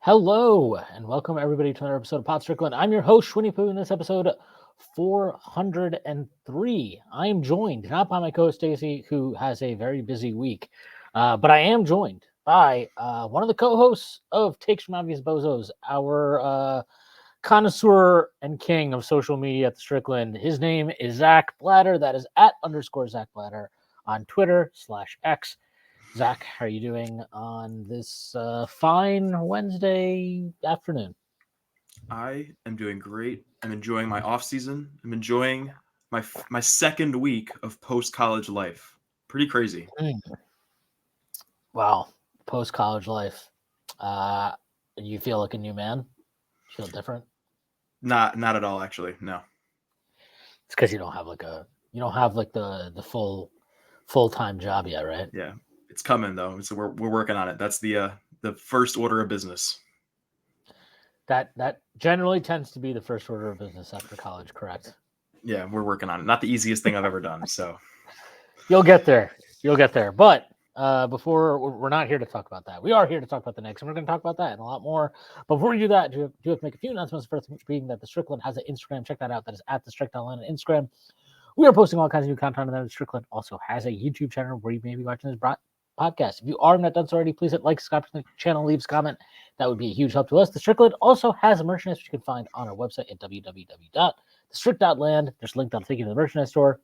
Hello, and welcome everybody to another episode of Pod Strickland. I'm your host, Shwin, in this episode 403. I am joined not by my co-host Stacy, who has a very busy week, but I am joined by one of the co-hosts of Takes from Obvious Bozos, our connoisseur and king of social media at the Strickland. His name is Zach Blatter. That is @_Zach Blatter on Twitter/X. Zach, how are you doing on this fine Wednesday afternoon? I am doing great. I'm enjoying my off season. I'm enjoying my second week of post college life. Pretty crazy. Wow, post college life. You feel like a new man? You feel different? Not at all, actually. No. It's because you don't have the full time job yet, right? Yeah, it's coming though. So we're working on it. That's the first order of business. That generally tends to be the first order of business after college, correct? Yeah, we're working on it. Not the easiest thing I've ever done. So You'll get there. But before we're not here to talk about that. We are here to talk about the Knicks, and we're going to talk about that and a lot more. Before we do that, do have to make a few announcements. First being that the Strickland has an Instagram. Check that out. That is @thestrickland on Instagram. We are posting all kinds of new content on there. Strickland also has a YouTube channel where you may be watching this podcast. If you are not done so already, please hit like, subscribe to the channel, leave a comment. That would be a huge help to us. The Strickland also has a merchandise which you can find on our website at www.thestrick.land. There's a link that'll take you to the merchandise store.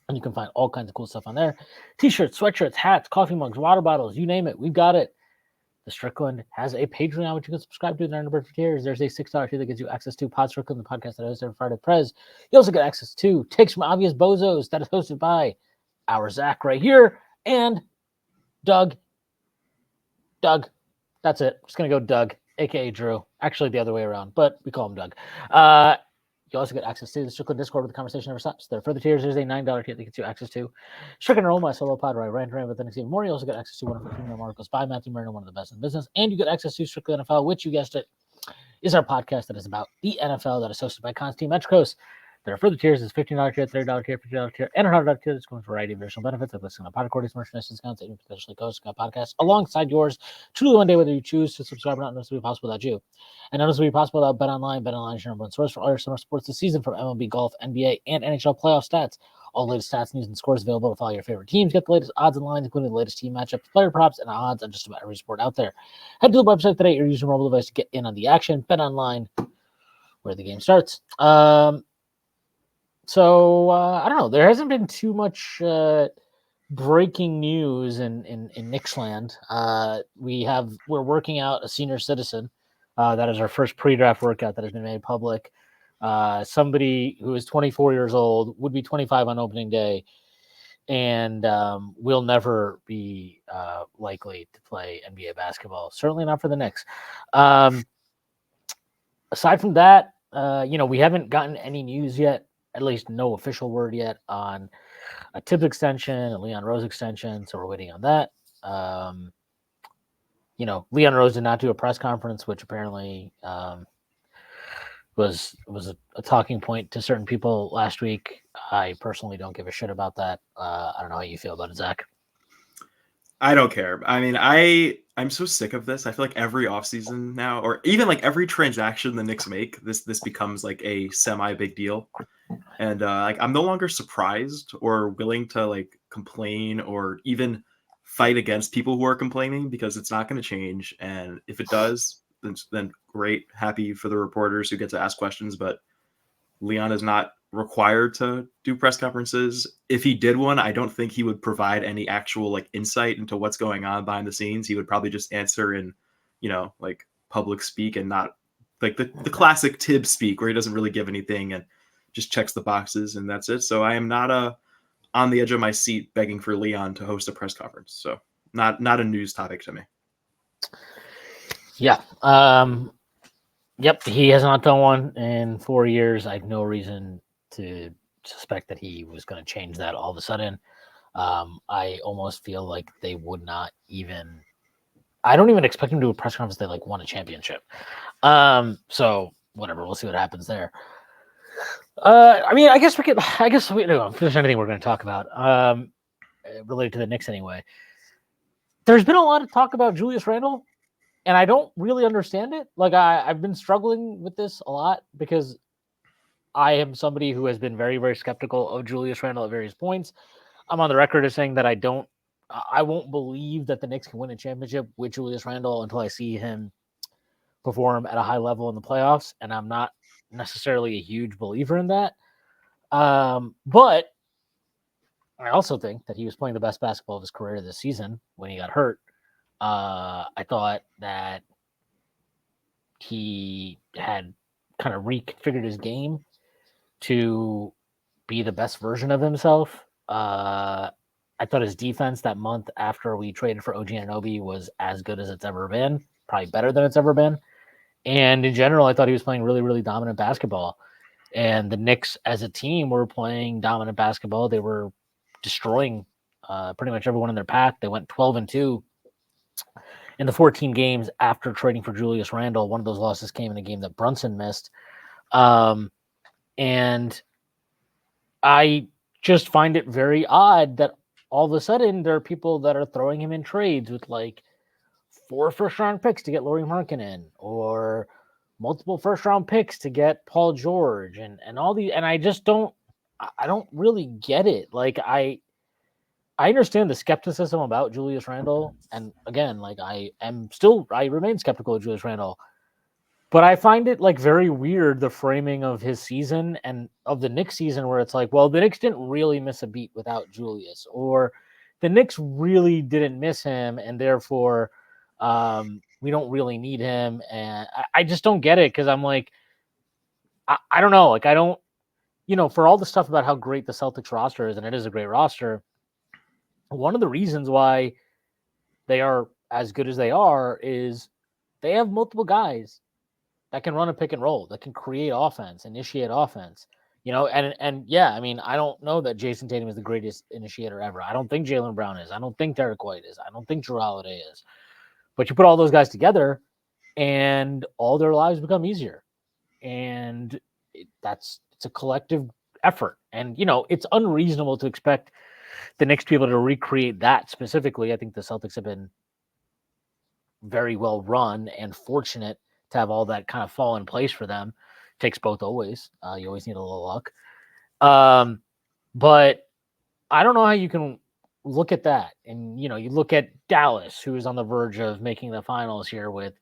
And you can find all kinds of cool stuff on there. T-shirts, sweatshirts, hats, coffee mugs, water bottles, you name it. We've got it. The Strickland has a Patreon, which you can subscribe to. There are a number of tiers. There's a $6 tier that gives you access to Pod Strickland, the podcast that I host every Friday Prez. You also get access to Takes from Obvious Bozos that is hosted by our Zach right here and Doug. That's it. I'm just going to go Doug, a.k.a. Drew. Actually, the other way around, but we call him Doug. You also get access to the Strickland Discord where the conversation never stops. There are further tiers. There's a $9 tier that gets you access to Strickland Roll, my solo pod where I rant about the next even more. You also get access to one of our premium articles by Matthew Murray, one of the best in the business. And you get access to Strickland NFL, which you guessed it, is our podcast that is about the NFL that is hosted by Constantine Metricos. There are further tiers. There's $15 tier, $30 tier, $50 tier, and $100 tier. There's going for a variety of additional benefits like listening to pod recordings, merchandise discounts, and potentially co-host podcasts alongside yours. Truly one day, whether you choose to subscribe or not, none of this would be possible without you. And none of this would be possible without BetOnline. BetOnline is your number one source for all your summer sports this season, from MLB, golf, NBA, and NHL playoff stats. All the latest stats, news, and scores available to follow your favorite teams. Get the latest odds and lines, including the latest team matchups, player props, and odds on just about every sport out there. Head to the website today or use your mobile device to get in on the action. BetOnline, where the game starts. So I don't know. There hasn't been too much breaking news in Knicksland. We're working out a senior citizen. That is our first pre-draft workout that has been made public. Somebody who is 24 years old, would be 25 on opening day, and will never be likely to play NBA basketball. Certainly not for the Knicks. Aside from that, we haven't gotten any news yet. At least no official word yet on a Tibbs extension, a Leon Rose extension, so we're waiting on that. Leon Rose did not do a press conference, which apparently was a talking point to certain people last week. I personally don't give a shit about that. I don't know how you feel about it, Zach. I don't care. I mean, I'm so sick of this. I feel like every offseason now, or even like every transaction the Knicks make, this becomes like a semi big deal. And I'm no longer surprised or willing to like complain or even fight against people who are complaining, because it's not going to change. And if it does, then great, happy for the reporters who get to ask questions. But Leon is not required to do press conferences. If he did one, I don't think he would provide any actual like insight into what's going on behind the scenes. He would probably just answer in, like public speak, and not like the classic Tibbs speak where he doesn't really give anything and just checks the boxes and that's it. So I am not on the edge of my seat begging for Leon to host a press conference. So not a news topic to me. Yeah. Yep. He has not done one in 4 years. I have no reason to suspect that he was going to change that all of a sudden. I almost feel like they would not even. I don't even expect him to do a press conference. They like won a championship. So whatever. We'll see what happens there. I guess we don't finish anything we're going to talk about related to the Knicks anyway. There's been a lot of talk about Julius Randle, And I don't really understand it. Like I've been struggling with this a lot because I am somebody who has been very, very skeptical of Julius Randle at various points. I'm on the record as saying that I won't believe that the Knicks can win a championship with Julius Randle until I see him perform at a high level in the playoffs. And I'm not necessarily a huge believer in that. But I also think that he was playing the best basketball of his career this season when he got hurt. I thought that he had kind of reconfigured his game to be the best version of himself. I thought his defense that month after we traded for OG Anunoby was as good as it's ever been, probably better than it's ever been. And in general, I thought he was playing really, really dominant basketball. And the Knicks as a team were playing dominant basketball. They were destroying pretty much everyone in their path. They went 12-2 in the 14 games after trading for Julius Randle. One of those losses came in a game that Brunson missed. And I just find it very odd that all of a sudden there are people that are throwing him in trades with like 4 first-round picks to get Lauri Markkanen or multiple first-round picks to get Paul George and all these. And I don't really get it. Like I understand the skepticism about Julius Randle. And again, like I remain skeptical of Julius Randle. But I find it like very weird, the framing of his season and of the Knicks season, where it's like, well, the Knicks didn't really miss a beat without Julius, or the Knicks really didn't miss him, and therefore we don't really need him. And I just don't get it because I'm like, I don't know. Like, I don't, for all the stuff about how great the Celtics roster is, and it is a great roster, one of the reasons why they are as good as they are is they have multiple guys that can run a pick and roll, that can create offense, initiate offense, and yeah, I mean, I don't know that Jason Tatum is the greatest initiator ever. I don't think Jaylen Brown is. I don't think Derek White is. I don't think Jrue Holiday is. But you put all those guys together and all their lives become easier. And it's a collective effort. And, it's unreasonable to expect the Knicks to be able to recreate that specifically. I think the Celtics have been very well run and fortunate to have all that kind of fall in place for them. Takes both always. You always need a little luck. But I don't know how you can look at that. And, you look at Dallas, who is on the verge of making the finals here with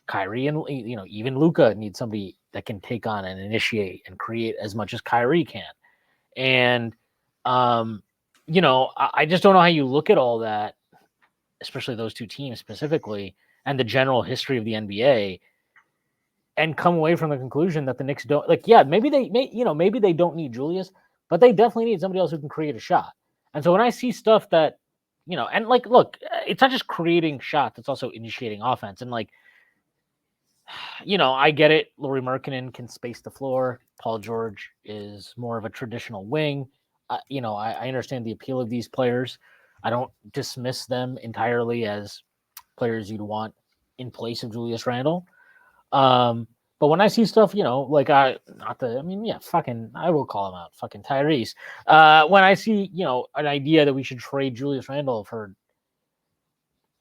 Kyrie, and, even Luka needs somebody that can take on and initiate and create as much as Kyrie can. And, I just don't know how you look at all that, especially those two teams specifically, and the general history of the NBA, and come away from the conclusion that the Knicks don't maybe they don't need Julius, but they definitely need somebody else who can create a shot. And so when I see stuff that, and like, look, it's not just creating shots, it's also initiating offense. And like, I get it. Lauri Markkanen can space the floor. Paul George is more of a traditional wing. I understand the appeal of these players. I don't dismiss them entirely as players you'd want in place of Julius Randle. But when I see stuff, I will call him out, fucking Tyrese. When I see, an idea that we should trade Julius Randle for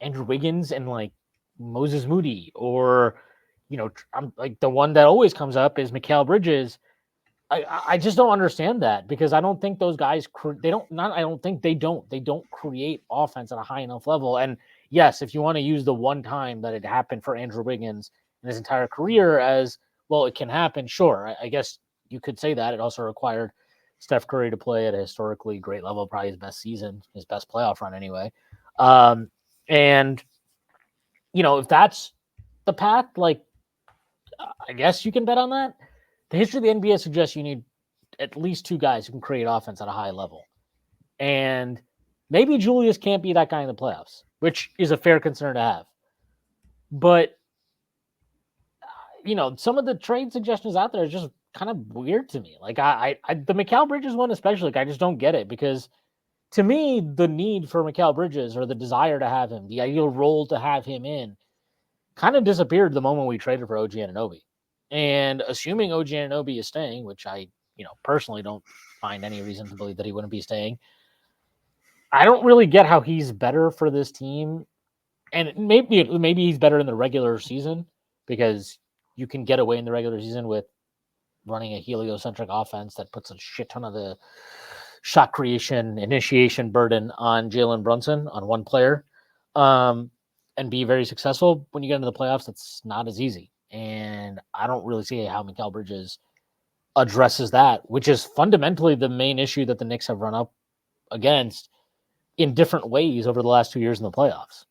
Andrew Wiggins and like Moses Moody, or, I'm like, the one that always comes up is Mikal Bridges. I just don't understand that, because I don't think those guys, they don't create offense at a high enough level. And yes, if you want to use the one time that it happened for Andrew Wiggins in his entire career as, well, it can happen. Sure. I guess you could say that. It also required Steph Curry to play at a historically great level, probably his best season, his best playoff run anyway. And, if that's the path, like, I guess you can bet on that. The history of the NBA suggests you need at least 2 guys who can create offense at a high level. And maybe Julius can't be that guy in the playoffs, which is a fair concern to have. But, some of the trade suggestions out there are just kind of weird to me. Like, the Mikal Bridges one especially, like, I just don't get it, because to me, the need for Mikal Bridges, or the desire to have him, the ideal role to have him in, kind of disappeared the moment we traded for OG Anunoby. And assuming OG Anunoby is staying, which I, personally don't find any reason to believe that he wouldn't be staying, I don't really get how he's better for this team And maybe he's better in the regular season because you can get away in the regular season with running a heliocentric offense that puts a shit ton of the shot creation initiation burden on Jalen Brunson, on one player, and be very successful. When you get into the playoffs, it's not as easy. And I don't really see how Mikal Bridges addresses that, which is fundamentally the main issue that the Knicks have run up against in different ways over the last 2 years in the playoffs.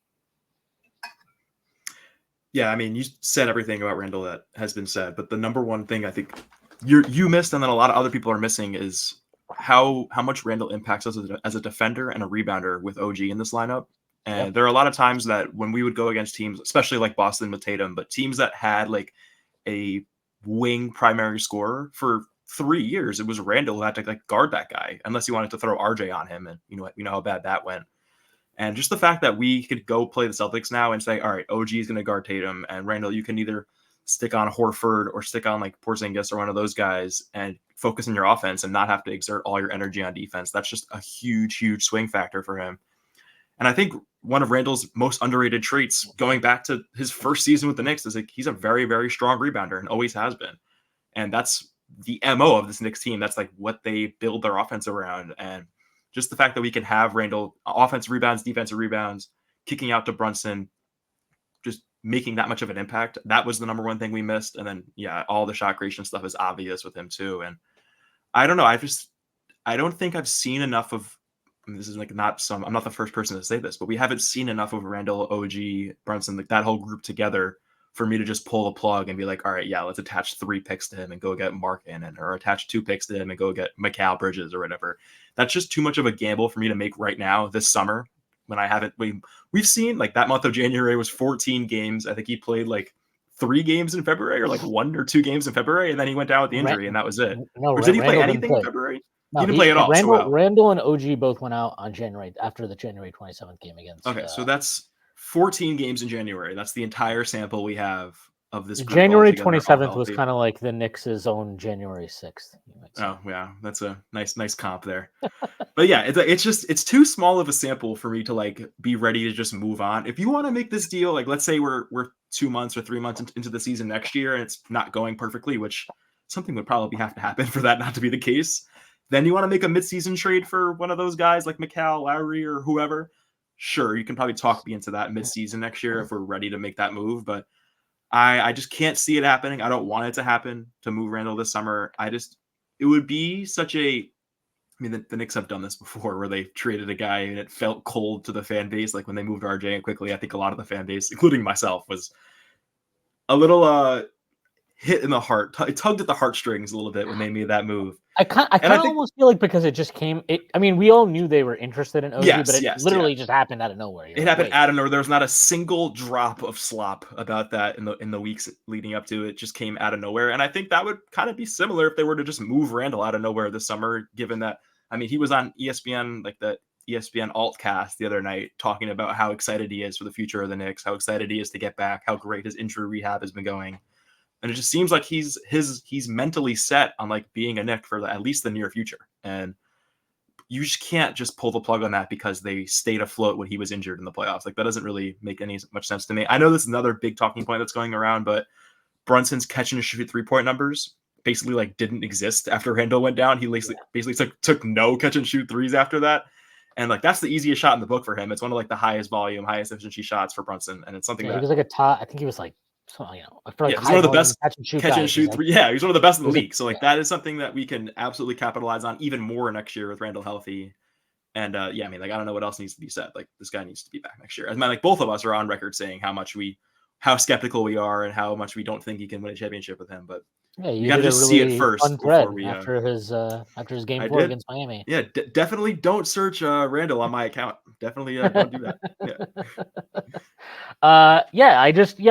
Yeah, I mean, you said everything about Randle that has been said, but the number one thing I think you missed, and then a lot of other people are missing, is how much Randle impacts us as a defender and a rebounder with OG in this lineup. And Yep. there are a lot of times that when we would go against teams, especially like Boston with Tatum, but teams that had like a wing primary scorer for 3 years, it was Randle who had to like guard that guy, unless you wanted to throw RJ on him, and you know how bad that went. And just the fact that we could go play the Celtics now and say, all right, OG is going to guard Tatum, and Randle, you can either stick on Horford or stick on like Porzingis or one of those guys and focus on your offense and not have to exert all your energy on defense. That's just a huge, huge swing factor for him. And I think one of Randle's most underrated traits, going back to his first season with the Knicks, is like he's a very, very strong rebounder and always has been. And that's the MO of this Knicks team. That's like what they build their offense around. And just the fact that we can have Randle offensive rebounds, defensive rebounds, kicking out to Brunson, just making that much of an impact. That was the number one thing we missed. And then, yeah, all the shot creation stuff is obvious with him too. And I don't know. I don't think I've seen enough of, I mean, this is like I'm not the first person to say this, but we haven't seen enough of Randle, OG, Brunson, like that whole group together for me to just pull the plug and be like, all right, yeah, let's attach 3 picks to him and go get Mark Cannon, or attach 2 picks to him and go get Mikal Bridges or whatever. That's just too much of a gamble for me to make right now this summer when I haven't. We've seen like that month of January was 14 games. I think he played like 3 games in February, or like 1 or 2 games in February, and then he went down with the injury, and that was it. No, Or did he play Randle didn't anything in play. February? No, He didn't play at all. Randle and OG both went out on after the January 27th game against. Okay, so that's 14 games in January. That's the entire sample we have of this group. January 27th was kind of like the Knicks' own January 6th. Oh yeah, that's a nice comp there. But yeah, it's too small of a sample for me to like be ready to just move on. If you want to make this deal, like let's say we're 2 months or 3 months into the season next year and it's not going perfectly, which something would probably have to happen for that not to be the case. Then you want to make a midseason trade for one of those guys like Mikal, Lowry, or whoever. Sure, you can probably talk me into that midseason next year if we're ready to make that move. But I just can't see it happening. I don't want it to happen to move Randle this summer. It would be such a, I mean, the Knicks have done this before where they traded a guy and it felt cold to the fan base. Like when they moved RJ and quickly, I think a lot of the fan base, including myself, was a little hit in the heart. It tugged at the heartstrings a little bit when they made that move. I kind of almost feel like because it just came. I mean, we all knew they were interested in OG, but it literally just happened out of nowhere. It happened out of nowhere. There was not a single drop of slop about that in the weeks leading up to it. Just came out of nowhere, and I think that would kind of be similar if they were to just move Randle out of nowhere this summer. Given that, I mean, he was on ESPN, like the ESPN Altcast the other night, talking about how excited he is for the future of the Knicks, how excited he is to get back, how great his injury rehab has been going. And it just seems like he's mentally set on like being a Knick for at least the near future. And you just can't just pull the plug on that because they stayed afloat when he was injured in the playoffs. Like that doesn't really make much sense to me. I know this is another big talking point that's going around, but Brunson's catch and shoot 3-point numbers basically like didn't exist after Randle went down. He basically took no catch and shoot threes after that. And like that's the easiest shot in the book for him. It's one of like the highest volume, highest efficiency shots for Brunson. And it's something that he was like a top. I think he was like, he's one of the best catch and shoot three. Yeah, he's one of the best in the league. So like that is something that we can absolutely capitalize on even more next year with Randle healthy. And yeah, I mean, like I don't know what else needs to be said. Like this guy needs to be back next year. As like both of us are on record saying how skeptical we are and how much we don't think he can win a championship with him. But yeah, you got to just see it first before we after his game 4 against Miami. Yeah, definitely don't search Randle on my account. Definitely don't do that. Yeah.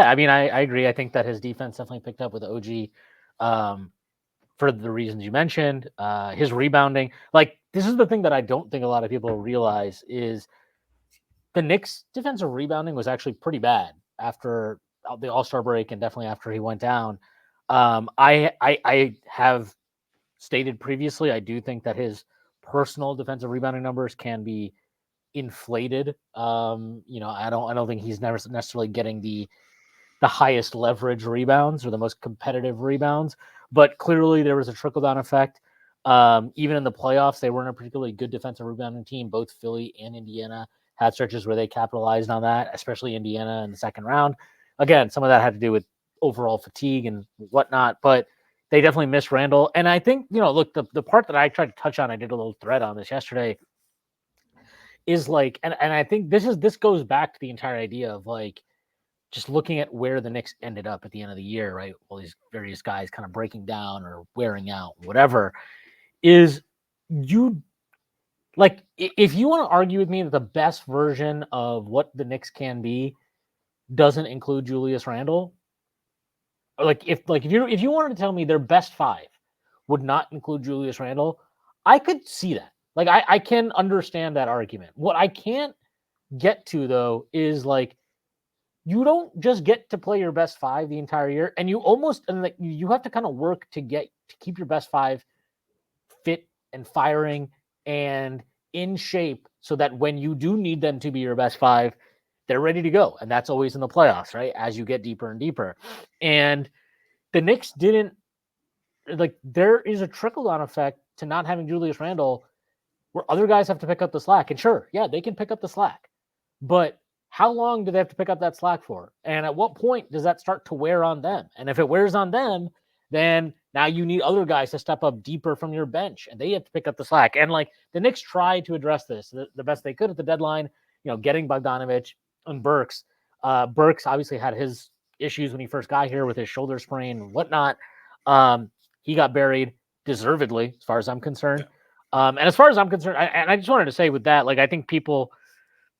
I mean, I agree. I think that his defense definitely picked up with OG for the reasons you mentioned. His rebounding, like this is the thing that I don't think a lot of people realize is the Knicks' defensive rebounding was actually pretty bad after the All-Star break and definitely after he went down. I have stated previously, I do think that his personal defensive rebounding numbers can be inflated. I don't think he's never necessarily getting the highest leverage rebounds or the most competitive rebounds, but clearly there was a trickle down effect. Even in the playoffs, they weren't a particularly good defensive rebounding team. Both Philly and Indiana had stretches where they capitalized on that, especially Indiana in the second round. Again, some of that had to do with overall fatigue and whatnot, but they definitely missed Randle. And I think, look, the part that I tried to touch on, I did a little thread on this yesterday, is like, and I think this goes back to the entire idea of like, just looking at where the Knicks ended up at the end of the year, right? All these various guys kind of breaking down or wearing out, whatever, is you like, if you want to argue with me that the best version of what the Knicks can be doesn't include Julius Randle, or if you wanted to tell me their best five would not include Julius Randle, I could see that. Like, I can understand that argument. What I can't get to though is like, you don't just get to play your best five the entire year, and you have to kind of work to keep your best five fit and firing and in shape so that when you do need them to be your best five, they're ready to go. And that's always in the playoffs, right? As you get deeper and deeper. And the Knicks didn't, like, there is a trickle-down effect to not having Julius Randle where other guys have to pick up the slack. And sure, yeah, they can pick up the slack. But how long do they have to pick up that slack for? And at what point does that start to wear on them? And if it wears on them, then now you need other guys to step up deeper from your bench, and they have to pick up the slack. And like, the Knicks tried to address this the best they could at the deadline, getting Bogdanovich and Burks. Burks obviously had his issues when he first got here with his shoulder sprain and whatnot. He got buried deservedly, as far as I'm concerned. And as far as I'm concerned, I just wanted to say with that, like, I think people,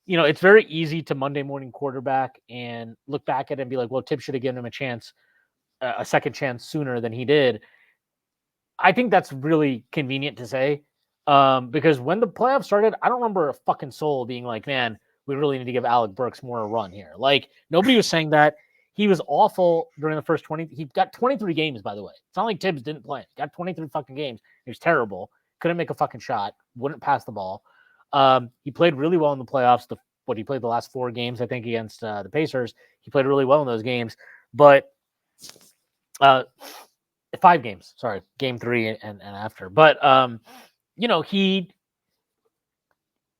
it's very easy to Monday morning quarterback and look back at it and be like, well, Tibbs should have given him a second chance sooner than he did. I think that's really convenient to say, because when the playoffs started, I don't remember a fucking soul being like, man, we really need to give Alec Burks more a run here. Like, nobody was saying that. He was awful during the first 20. He got 23 games, by the way. It's not like Tibbs didn't play. He got 23 fucking games. He was terrible. Couldn't make a fucking shot. Wouldn't pass the ball. He played really well in the playoffs. He played the last 4 games, I think, against the Pacers. He played really well in those games. But 5 games, sorry, game 3 and after. But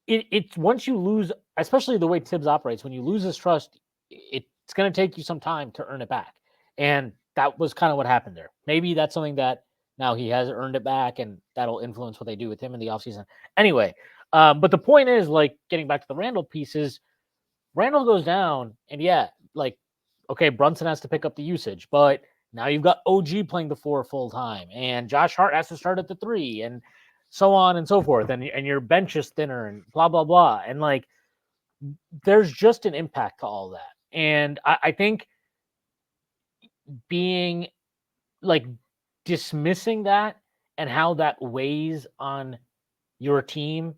it's once you lose, especially the way Tibbs operates, when you lose his trust, it's going to take you some time to earn it back. And that was kind of what happened there. Maybe that's something that now he has earned it back, and that'll influence what they do with him in the offseason. Anyway, but the point is, like, getting back to the Randle pieces, Randle goes down, and yeah, like, okay, Brunson has to pick up the usage, but now you've got OG playing the 4 full time, and Josh Hart has to start at the 3, and so on and so forth, and your bench is thinner, and blah, blah, blah. And like, there's just an impact to all that. And I think being like dismissing that and how that weighs on your team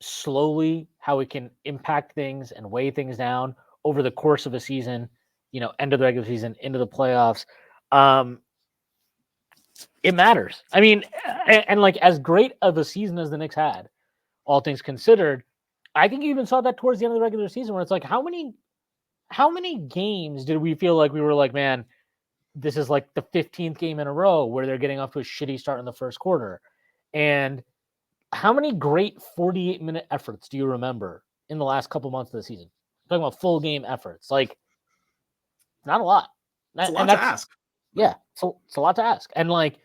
slowly, how it can impact things and weigh things down over the course of a season, end of the regular season, into the playoffs. It matters. I mean, and like, as great of a season as the Knicks had, all things considered, I think you even saw that towards the end of the regular season, where it's like, how many games did we feel like we were like, man, this is like the 15th game in a row where they're getting off to a shitty start in the first quarter? And how many great 48-minute efforts do you remember in the last couple months of the season? I'm talking about full game efforts. Like, not a lot. It's a lot to ask. Yeah, it's a lot to ask. And like,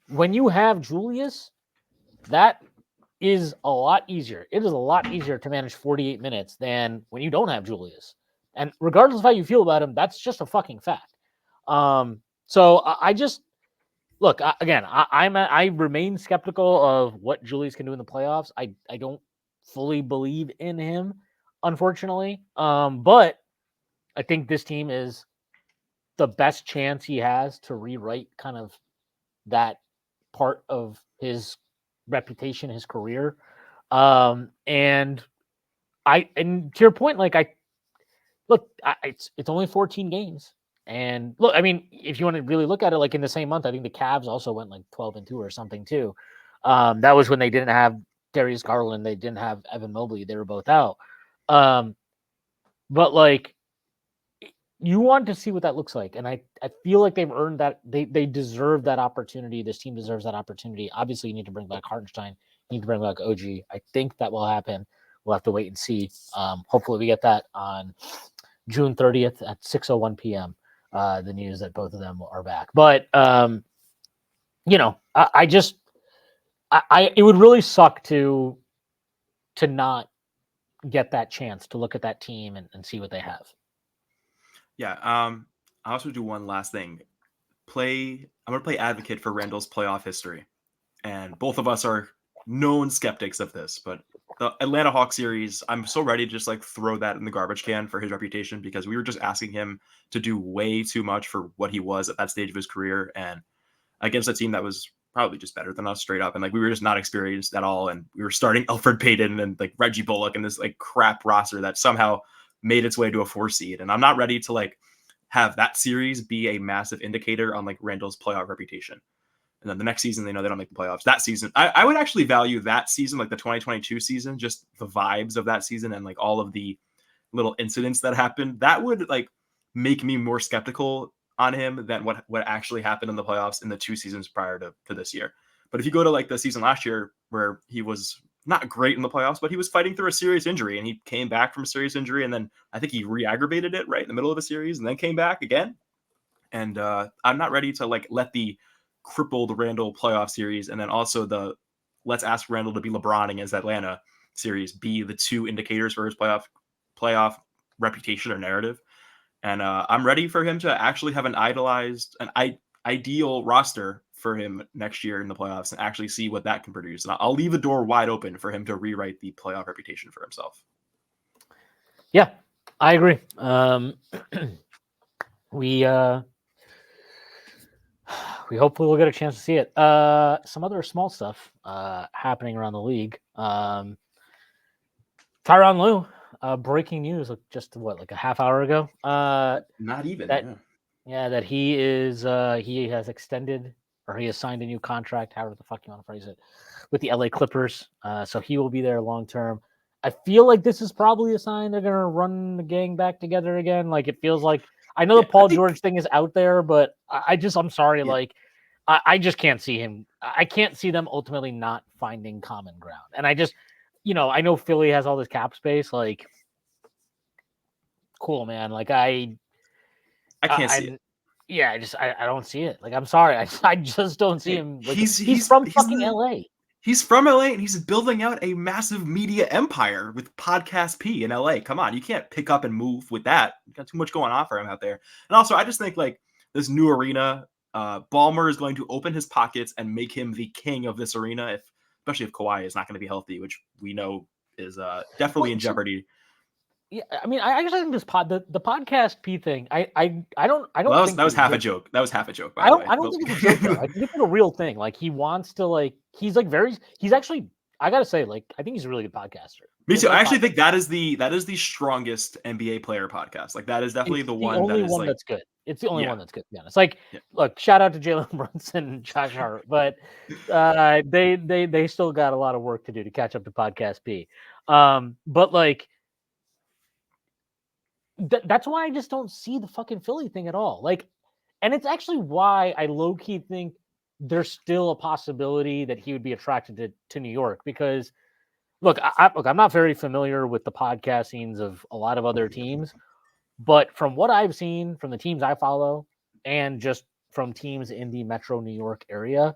when you have Julius, that is a lot easier. It is a lot easier to manage 48 minutes than when you don't have Julius. And regardless of how you feel about him, that's just a fucking fact. So I just look, I remain skeptical of what Julius can do in the playoffs. I don't fully believe in him, unfortunately. But I think this team is the best chance he has to rewrite kind of that part of his reputation, his career. And to your point, like, it's only 14 games. And look, I mean, if you want to really look at it, like, in the same month, I think the Cavs also went like 12-2 or something too. That was when they didn't have Darius Garland. They didn't have Evan Mobley. They were both out. But like, you want to see what that looks like, and I feel like they've earned that. They deserve that opportunity. This team deserves that opportunity. Obviously, you need to bring back Hartenstein. You need to bring back OG. I think that will happen. We'll have to wait and see. Hopefully, we get that on June 30th at 6:01 p.m. The news that both of them are back. But you know, I just it would really suck to not get that chance to look at that team and see what they have. Yeah. I also do one last thing. I'm going to play advocate for Randle's playoff history. And both of us are known skeptics of this, but the Atlanta Hawks series, I'm so ready to just like throw that in the garbage can for his reputation, because we were just asking him to do way too much for what he was at that stage of his career. And against a team that was probably just better than us straight up. And like, we were just not experienced at all. And we were starting Elfrid Payton and like Reggie Bullock and this like crap roster that somehow made its way to a 4 seed. And I'm not ready to like have that series be a massive indicator on like Randle's playoff reputation. And then the next season, they know they don't make the playoffs. That season, I would actually value that season, like the 2022 season, just the vibes of that season and like all of the little incidents that happened. That would like make me more skeptical on him than what actually happened in the playoffs in the 2 seasons prior to this year. But if you go to like the season last year where he was not great in the playoffs, but he was fighting through a serious injury and he came back from a serious injury. And then I think he re-aggravated it right in the middle of a series and then came back again. And I'm not ready to like let the crippled Randle playoff series and then also the let's ask Randle to be LeBron against Atlanta series be the 2 indicators for his playoff reputation or narrative. And I'm ready for him to actually have an ideal roster for him next year in the playoffs and actually see what that can produce. And I'll leave the door wide open for him to rewrite the playoff reputation for himself. Yeah, I agree. We hopefully will get a chance to see it. Some other small stuff happening around the league. Tyronn Lue, breaking news, just like a half hour ago. Not even. That he has extended, or he has signed a new contract, however the fuck you want to phrase it, with the LA Clippers. So he will be there long term. I feel like this is probably a sign they're gonna run the gang back together again. Like it feels like, I know the Paul George thing is out there, but I'm sorry, yeah. Like I just can't see him. I can't see them ultimately not finding common ground. And I just, I know Philly has all this cap space. Like, cool, man. Like I can't see it. Yeah, I don't see it. Like, I'm sorry, I just don't see him. Like, he's from fucking LA. He's from LA and he's building out a massive media empire with Podcast P in LA. Come on, you can't pick up and move with that. You got too much going on for him out there. And also, I just think like this new arena, Ballmer is going to open his pockets and make him the king of this arena, especially if Kawhi is not going to be healthy, which we know is definitely in jeopardy. Yeah, I mean, I actually think this the Podcast P thing. I don't. Well, think that was half a joke. That was half a joke. By the way. I don't think it's a joke though. I think it's a real thing. Like he wants to like. He's like He's actually. I gotta say, like, I think he's a really good podcaster. Me too. I actually think that is the strongest NBA player podcast. Like that is definitely the only one that's good. It's the only one that's good, to be honest. Like, look, shout out to Jalen Brunson and Josh Hart, but they still got a lot of work to do to catch up to Podcast P. But like. That's why I just don't see the fucking Philly thing at all. Like, and it's actually why I low-key think there's still a possibility that he would be attracted to New York. Because, look, I'm not very familiar with the podcast scenes of a lot of other teams, but from what I've seen from the teams I follow and just from teams in the Metro New York area,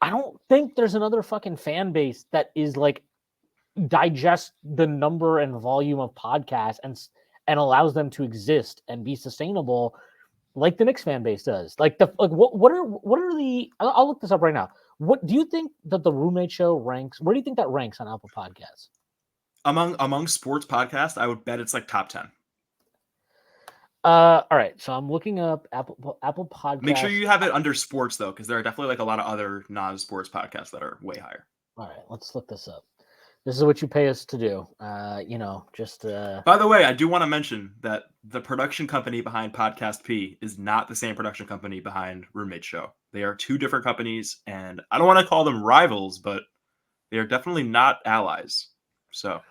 I don't think there's another fucking fan base that is like digest the number and volume of podcasts and allows them to exist and be sustainable like the Knicks fan base does. Like what are the I'll look this up right now. What do you think that the Roommate Show ranks? Where do you think that ranks on Apple Podcasts? Among sports podcasts, I would bet it's like top 10. All right, so I'm looking up Apple Podcasts. Make sure you have it under sports though, because there are definitely like a lot of other non-sports podcasts that are way higher. All right, let's look this up. This is what you pay us to do. Just. By the way, I do want to mention that the production company behind Podcast P is not the same production company behind Roommate Show. They are 2 different companies, and I don't want to call them rivals, but They are definitely not allies. So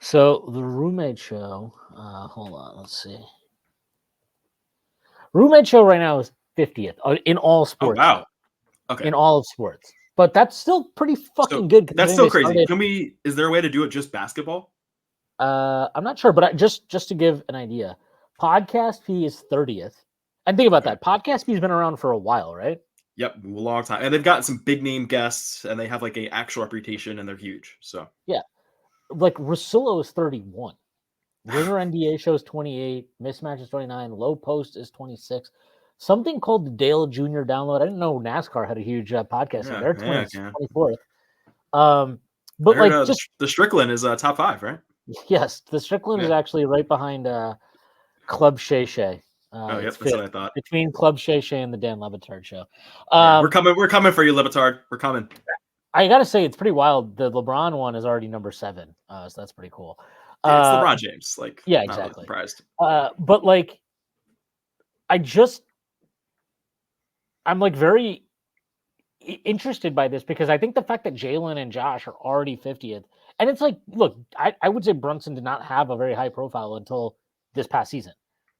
the roommate show. Hold on, let's see. Roommate show right now is 50th in all sports. wow. Though. Okay. In all of sports, but that's still pretty fucking So good. that's still crazy. Is there a way to do it just basketball? I'm not sure, but just to give an idea, Podcast P is 30th. And think about that. Podcast P has been around for a while, right? Yep, a long time. And they've gotten some big name guests, and they have like a actual reputation, and they're huge. So yeah, like Russillo is 31. Ringer NBA show is 28. Mismatch is 29. Low Post is 26. Something called the Dale Jr. Download. I didn't know NASCAR had a huge podcast. yeah, They're 24th. But I heard, like just the Strickland is top 5, right? Yes, the Strickland is actually right behind Club Shay Shay. Yep, that's what I thought. Between Club Shay Shay and the Dan Le Batard show. We're coming for you, Le Batard. We're coming. I gotta say, it's pretty wild. The LeBron one is already number 7, so that's pretty cool. Yeah, it's LeBron James. Like, yeah, not exactly. Really surprised. But like, I'm like very interested by this because I think the fact that Jalen and Josh are already 50th, and it's like, look, I would say Brunson did not have a very high profile until this past season.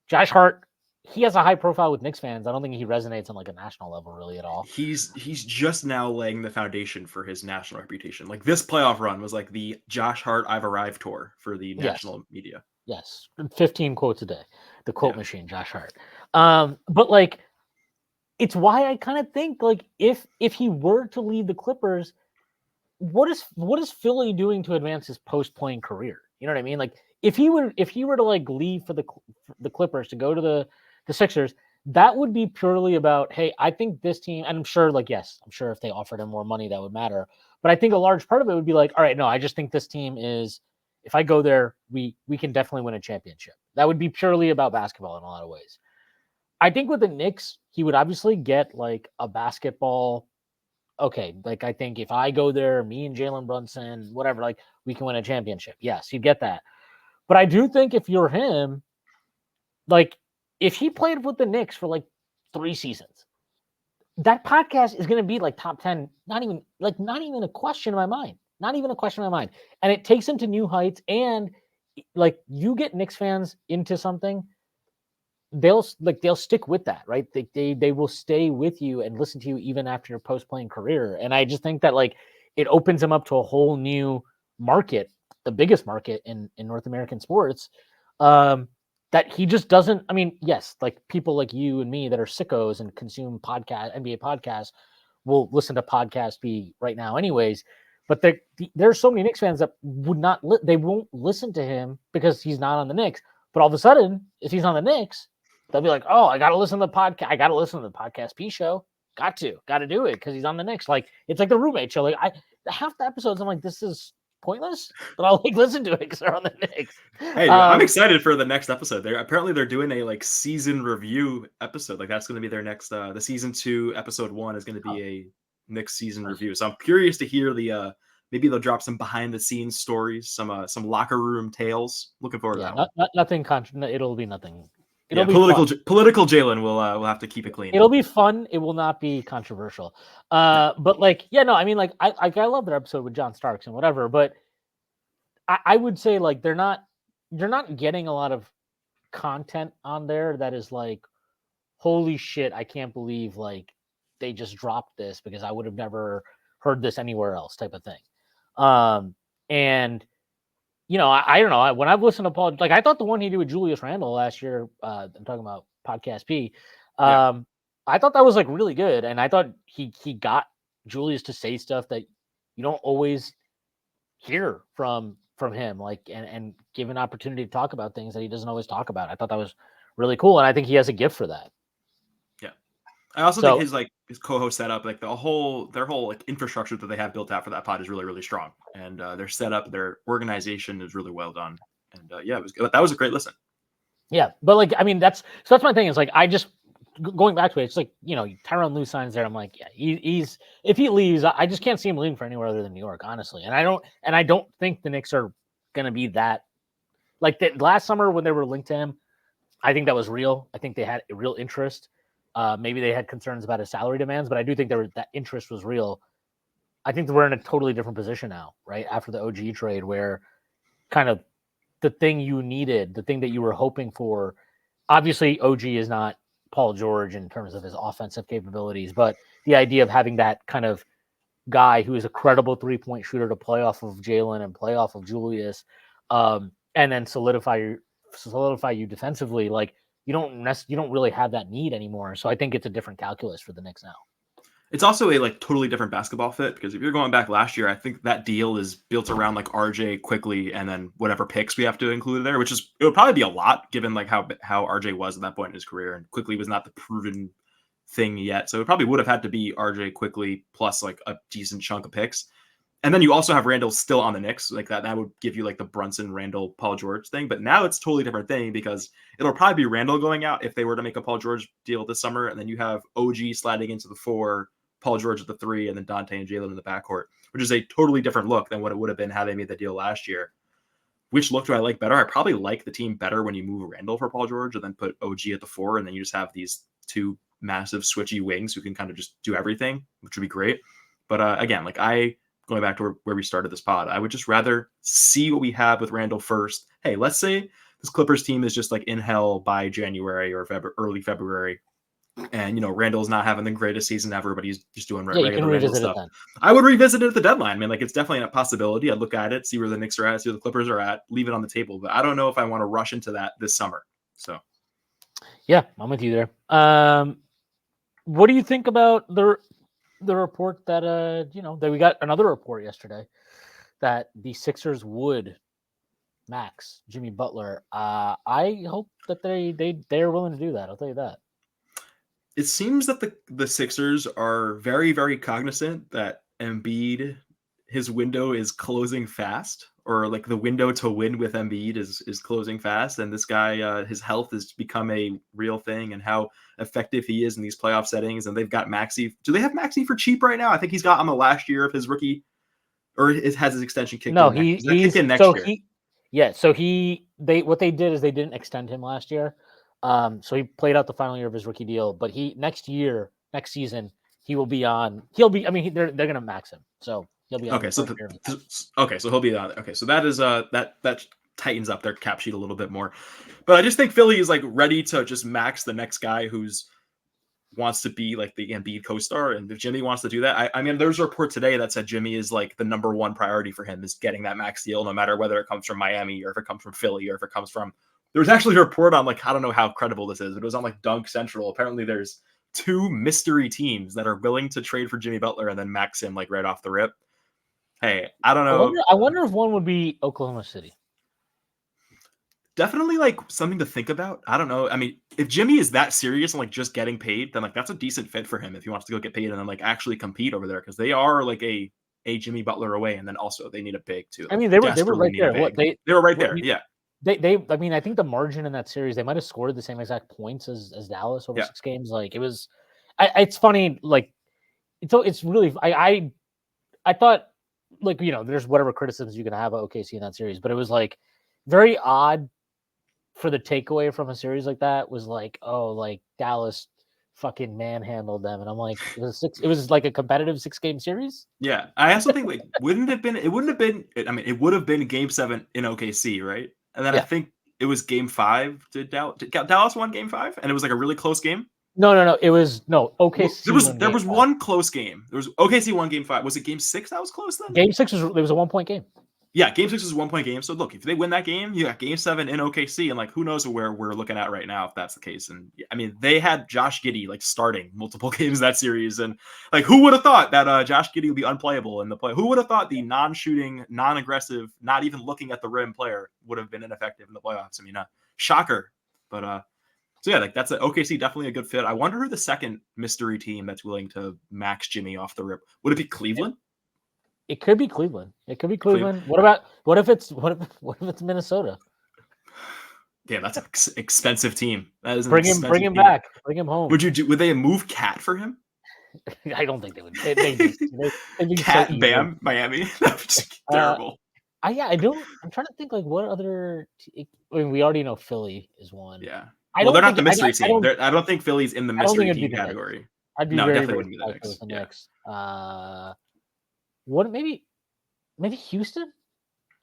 Josh Hart, he has a high profile with Knicks fans. I don't think he resonates on like a national level really at all. He's just now laying the foundation for his national reputation. Like this playoff run was like the Josh Hart I've arrived tour for the national media. Yes, 15 quotes a day. The quote machine, Josh Hart. But like, it's why I kind of think like if he were to leave the Clippers, what is Philly doing to advance his post-playing career? You know what I mean? Like if he were to like leave for the Clippers to go to the Sixers, that would be purely about, hey, I think this team, and I'm sure if they offered him more money, that would matter. But I think a large part of it would be like, all right, no, I just think this team is, if I go there, we can definitely win a championship. That would be purely about basketball in a lot of ways. I think with the Knicks, he would obviously get like a basketball. Okay, like I think if I go there, me and Jalen Brunson, whatever, like we can win a championship. Yes, you'd get that. But I do think if you're him, like if he played with the Knicks for like 3 seasons, that podcast is going to be like top 10, not even a question in my mind. Not even a question in my mind. And it takes him to new heights. And like you get Knicks fans into something, they'll stick with that, right? They will stay with you and listen to you even after your post-playing career. And I just think that like it opens them up to a whole new market, the biggest market in North American sports. That he just doesn't. I mean, yes, like people like you and me that are sickos and consume NBA podcasts will listen to Podcast B right now, anyways. But there's so many Knicks fans that would not. They won't listen to him because he's not on the Knicks. But all of a sudden, if he's on the Knicks, they'll be like, "Oh, I got to listen to the podcast. I got to listen to the Podcast P show. Got to do it because he's on the Knicks." Like it's like the roommate show. Like half the episodes, I'm like, this is pointless, but I'll like listen to it because they're on the Knicks. Hey, I'm excited for the next episode. They're doing a like season review episode. Like that's going to be their next. The season 2 episode 1 is going to be a Knicks season review. So I'm curious to hear the. Maybe they'll drop some behind the scenes stories, some locker room tales. Looking forward to that. Nothing. It'll be nothing. It'll be political Jalen will have to keep it clean. It'll be fun. It will not be controversial. But like, yeah, no, I mean, like, I love their episode with John Starks and whatever. But I would say like you're not getting a lot of content on there that is like, holy shit, I can't believe like they just dropped this because I would have never heard this anywhere else type of thing. And you know, I don't know. When I've listened to Paul, like I thought the one he did with Julius Randle last year, I'm talking about Podcast P. I thought that was like really good, and I thought he got Julius to say stuff that you don't always hear from him, like and give an opportunity to talk about things that he doesn't always talk about. I thought that was really cool, and I think he has a gift for that. Yeah, I also think his co-host setup, like their whole like infrastructure that they have built out for that pod is really, really strong, and their setup, their organization is really well done. And yeah, it was good. That was a great listen. Yeah, but like I mean, that's my thing. Is like I just going back to it. It's like Tyronn Lue signs there. I'm like, yeah, he's if he leaves, I just can't see him leaving for anywhere other than New York, honestly. And I don't think the Knicks are going to be that. Like that last summer when they were linked to him, I think that was real. I think they had a real interest. Maybe they had concerns about his salary demands, but I do think that interest was real. I think we're in a totally different position now, right? After the OG trade, where kind of the thing you needed, the thing that you were hoping for. Obviously, OG is not Paul George in terms of his offensive capabilities, but the idea of having that kind of guy who is a credible 3-point shooter to play off of Jalen and play off of Julius, and then solidify you defensively, like you don't really have that need anymore. So I think it's a different calculus for the Knicks now. It's also a like totally different basketball fit because if you're going back last year, I think that deal is built around like RJ quickly and then whatever picks we have to include there, which is it would probably be a lot given like how RJ was at that point in his career, and quickly was not the proven thing yet. So it probably would have had to be RJ quickly plus like a decent chunk of picks. And then you also have Randle still on the Knicks, like that would give you like the Brunson, Randle, Paul George thing. But now it's a totally different thing because it'll probably be Randle going out if they were to make a Paul George deal this summer, and then you have OG sliding into the 4, Paul George at the 3, and then Dante and Jalen in the backcourt, which is a totally different look than what it would have been had they made the deal last year. Which look do I like better? I probably like the team better when you move Randle for Paul George and then put OG at the 4, and then you just have these two massive switchy wings who can kind of just do everything, which would be great. But again, like going back to where we started this pod, I would just rather see what we have with Randle first. Hey, let's say this Clippers team is just like in hell by January or early February. And, Randall's not having the greatest season ever, but he's just doing regular Randall stuff. I would revisit it at the deadline. I mean, like, it's definitely a possibility. I'd look at it, see where the Knicks are at, see where the Clippers are at, leave it on the table. But I don't know if I want to rush into that this summer. So, yeah, I'm with you there. What do you think about the report that that we got another report yesterday that the Sixers would max Jimmy Butler? I hope that they're willing to do that. I'll tell you that. It seems that the Sixers are very, very cognizant that Embiid, his window is closing fast, or like the window to win with Embiid is closing fast. And this guy, his health has become a real thing, and how effective he is in these playoff settings. And they've got Maxey. Do they have Maxey for cheap right now? I think he's got on the last year of his rookie, or has his extension kicked in. No, he's kicked in next year. What they did is they didn't extend him last year. So he played out the final year of his rookie deal, but next season, he'll be. I mean, they're going to max him. So he'll be on. Okay. So he'll be on. Okay. So that is, that tightens up their cap sheet a little bit more, but I just think Philly is like ready to just max the next guy who's wants to be like the Embiid co-star. And if Jimmy wants to do that, I mean, there's a report today that said Jimmy is like the number one priority for him is getting that max deal, no matter whether it comes from Miami or if it comes from Philly or if it comes from. There was actually a report on like, I don't know how credible this is. It was on like Dunk Central. Apparently there's 2 mystery teams that are willing to trade for Jimmy Butler and then max him like right off the rip. Hey, I don't know. I wonder if one would be Oklahoma City. Definitely like something to think about. I don't know. I mean, if Jimmy is that serious and like just getting paid, then like that's a decent fit for him if he wants to go get paid and then like actually compete over there, because they are like a Jimmy Butler away, and then also they need a big too. I mean, they were right there. They were right there. Yeah. I mean, I think the margin in that series, they might have scored the same exact points as Dallas over 6 games. Like it was, it's funny. Like it's really, I thought like, there's whatever criticisms you can have of OKC in that series, but it was like very odd for the takeaway from a series like that was like, oh, like Dallas fucking manhandled them. And I'm like, it was like a competitive 6-game series. Yeah. I also think like, it would have been game 7 in OKC, right? And then I think it was game 5. Did Dallas won game 5? And it was like a really close game? No. It was OKC. There was one close game. There was OKC won game 5. Was it game 6 that was close then? Game 6 was a 1-point game. Yeah, game 6 was a 1-point game. So look, if they win that game, you got game 7 in OKC, and like who knows where we're looking at right now if that's the case. And I mean, they had Josh Giddey like starting multiple games that series, and like who would have thought that Josh Giddey would be unplayable in the play? Who would have thought the non-shooting, non-aggressive, not even looking at the rim player would have been ineffective in the playoffs? I mean, shocker. But so yeah, like that's OKC definitely a good fit. I wonder who the second mystery team that's willing to max Jimmy off the rip. Would it be Cleveland? It could be Cleveland. What if it's Minnesota? Yeah, that's an expensive team. That is bring him back. Bring him home. Would they move Cat for him? I don't think they would. They Cat so Bam Miami. That would just terrible. I'm trying to think like what other. I mean, we already know Philly is one. Yeah. Well, they're not the mystery team. I don't think Philly's in the mystery team category. I'd be definitely very wouldn't be the Knicks. Knicks. What maybe Houston?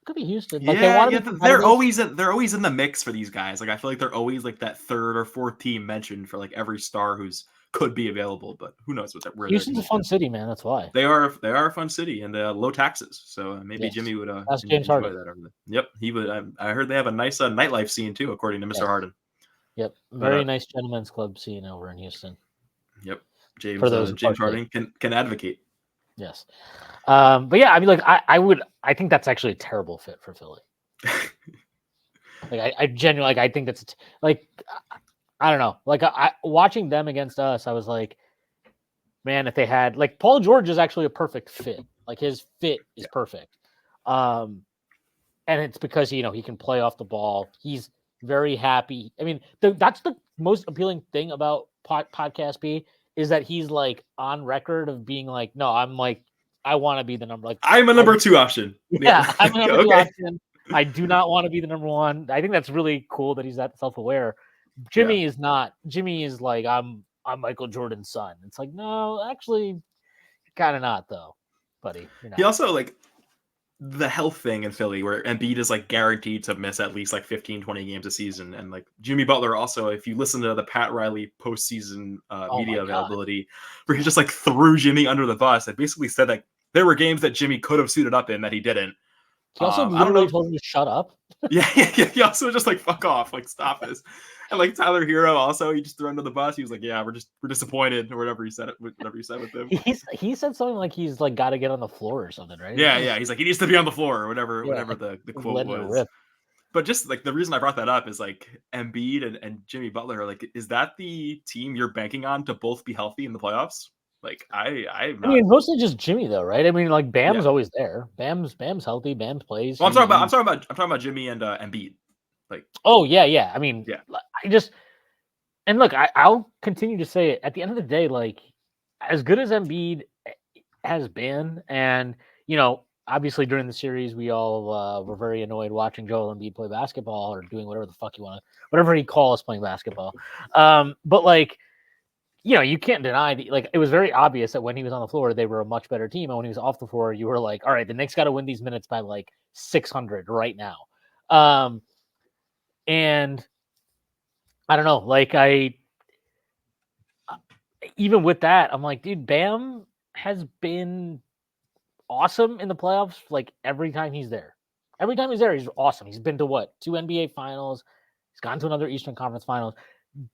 Could be Houston. Like Yeah, they yeah, want to be they're competitive. always in the mix for these guys. Like I feel like they're always like that third or fourth team mentioned for like every star who's could be available, but who knows where their Houston's a teams fun go. city, man. That's why. They are a fun city and low taxes, so maybe Yes. Jimmy would That's James enjoy Harden. that over there. Yep, he would. I heard they have a nice nightlife scene too, according to Mr. Yes. Harden. Yep. But Very nice gentlemen's club scene over in Houston. yep, For those who James partake. Harden can advocate. Yes. But yeah, I mean, like I think that's actually a terrible fit for Philly. Like I genuinely, like I think that's like I don't know. Like I watching them against us, I was like, man, if they had like Paul George is actually a perfect fit. Like his fit is perfect. And it's because he can play off the ball. He's very happy. I mean, that's the most appealing thing about podcast B is that he's like on record of being like, no, I'm like, I want to be the number. Like I'm a number 2 option. yeah, I'm a number 2 Okay. option. I do not want to be the number 1. I think that's really cool that he's that self-aware. Jimmy is not. Jimmy is like, I'm Michael Jordan's son. It's like, no, actually, kind of not though, buddy. You're not. He also like the health thing in Philly where Embiid is like guaranteed to miss at least like 15, 20 games a season. And like Jimmy Butler also, if you listen to the Pat Riley postseason media availability, where he just like threw Jimmy under the bus and basically said that there were games that Jimmy could have suited up in that he didn't. He also literally told him to shut up. Yeah. He also just like fuck off, like stop this. And like Tyler Hero also, he just threw under the bus. He was like, "Yeah, we're disappointed," or whatever he said. Whatever he said with him. He said something like he's like got to get on the floor or something, right? Yeah. He's like he needs to be on the floor or whatever. Yeah, Whatever the quote was. But just like the reason I brought that up is like Embiid and Jimmy Butler. Like, is that the team you're banking on to both be healthy in the playoffs? Like, I mean, mostly just Jimmy though, right? I mean, like Bam's always there. Bam's healthy. Bam plays. Well, I'm talking about Jimmy and Embiid. Like, oh yeah. I mean, yeah. I just and look, I'll continue to say it. At the end of the day, like as good as Embiid has been, and obviously during the series, we all were very annoyed watching Joel Embiid play basketball or doing whatever the fuck you want to, whatever he calls playing basketball. But like, you can't deny like it was very obvious that when he was on the floor, they were a much better team, and when he was off the floor, you were like, all right, the Knicks got to win these minutes by like 600 right now. And I don't know, like even with that, I'm like, dude, Bam has been awesome in the playoffs. Like every time he's there, he's awesome. He's been to what? 2 NBA finals. He's gone to another Eastern Conference finals.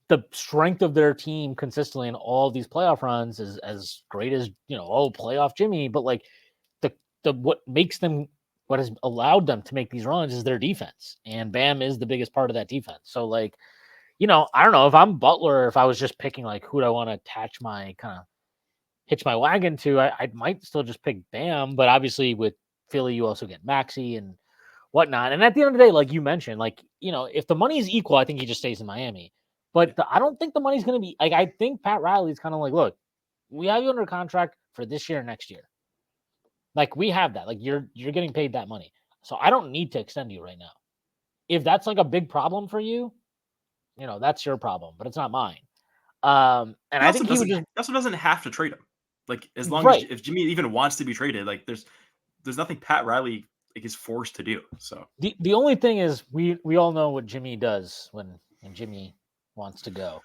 The strength of their team consistently in all these playoff runs is as great as, playoff Jimmy, but like the what makes them, what has allowed them to make these runs is their defense. And Bam is the biggest part of that defense. So like, I don't know if I'm Butler, if I was just picking like who do I want to attach my kind of hitch my wagon to, I might still just pick Bam, but obviously with Philly, you also get Maxey and whatnot. And at the end of the day, like you mentioned, like, if the money is equal, I think he just stays in Miami. But I don't think the money's going to be like, I think Pat Riley's kind of like, look, we have you under contract for this year and next year. Like we have that, like you're getting paid that money. So I don't need to extend you right now. If that's like a big problem for you, that's your problem, but it's not mine. And I think he would just also doesn't have to trade him. Like as long as if Jimmy even wants to be traded, like there's nothing Pat Riley like is forced to do. So the only thing is we all know what Jimmy does when Jimmy wants to go.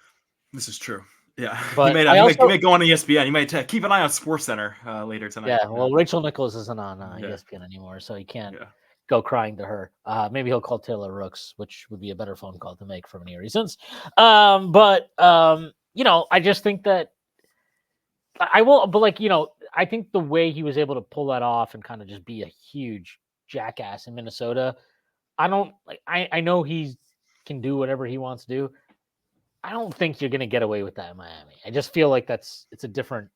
This is true. Yeah, but he may go on ESPN. You might keep an eye on SportsCenter later tonight. Yeah, well, Rachel Nichols isn't on ESPN anymore, so he can't go crying to her. Maybe he'll call Taylor Rooks, which would be a better phone call to make for many reasons. But I just think that I will. But like, I think the way he was able to pull that off and kind of just be a huge jackass in Minnesota, I don't like. I know he can do whatever he wants to do. I don't think you're going to get away with that in Miami. I just feel like it's a different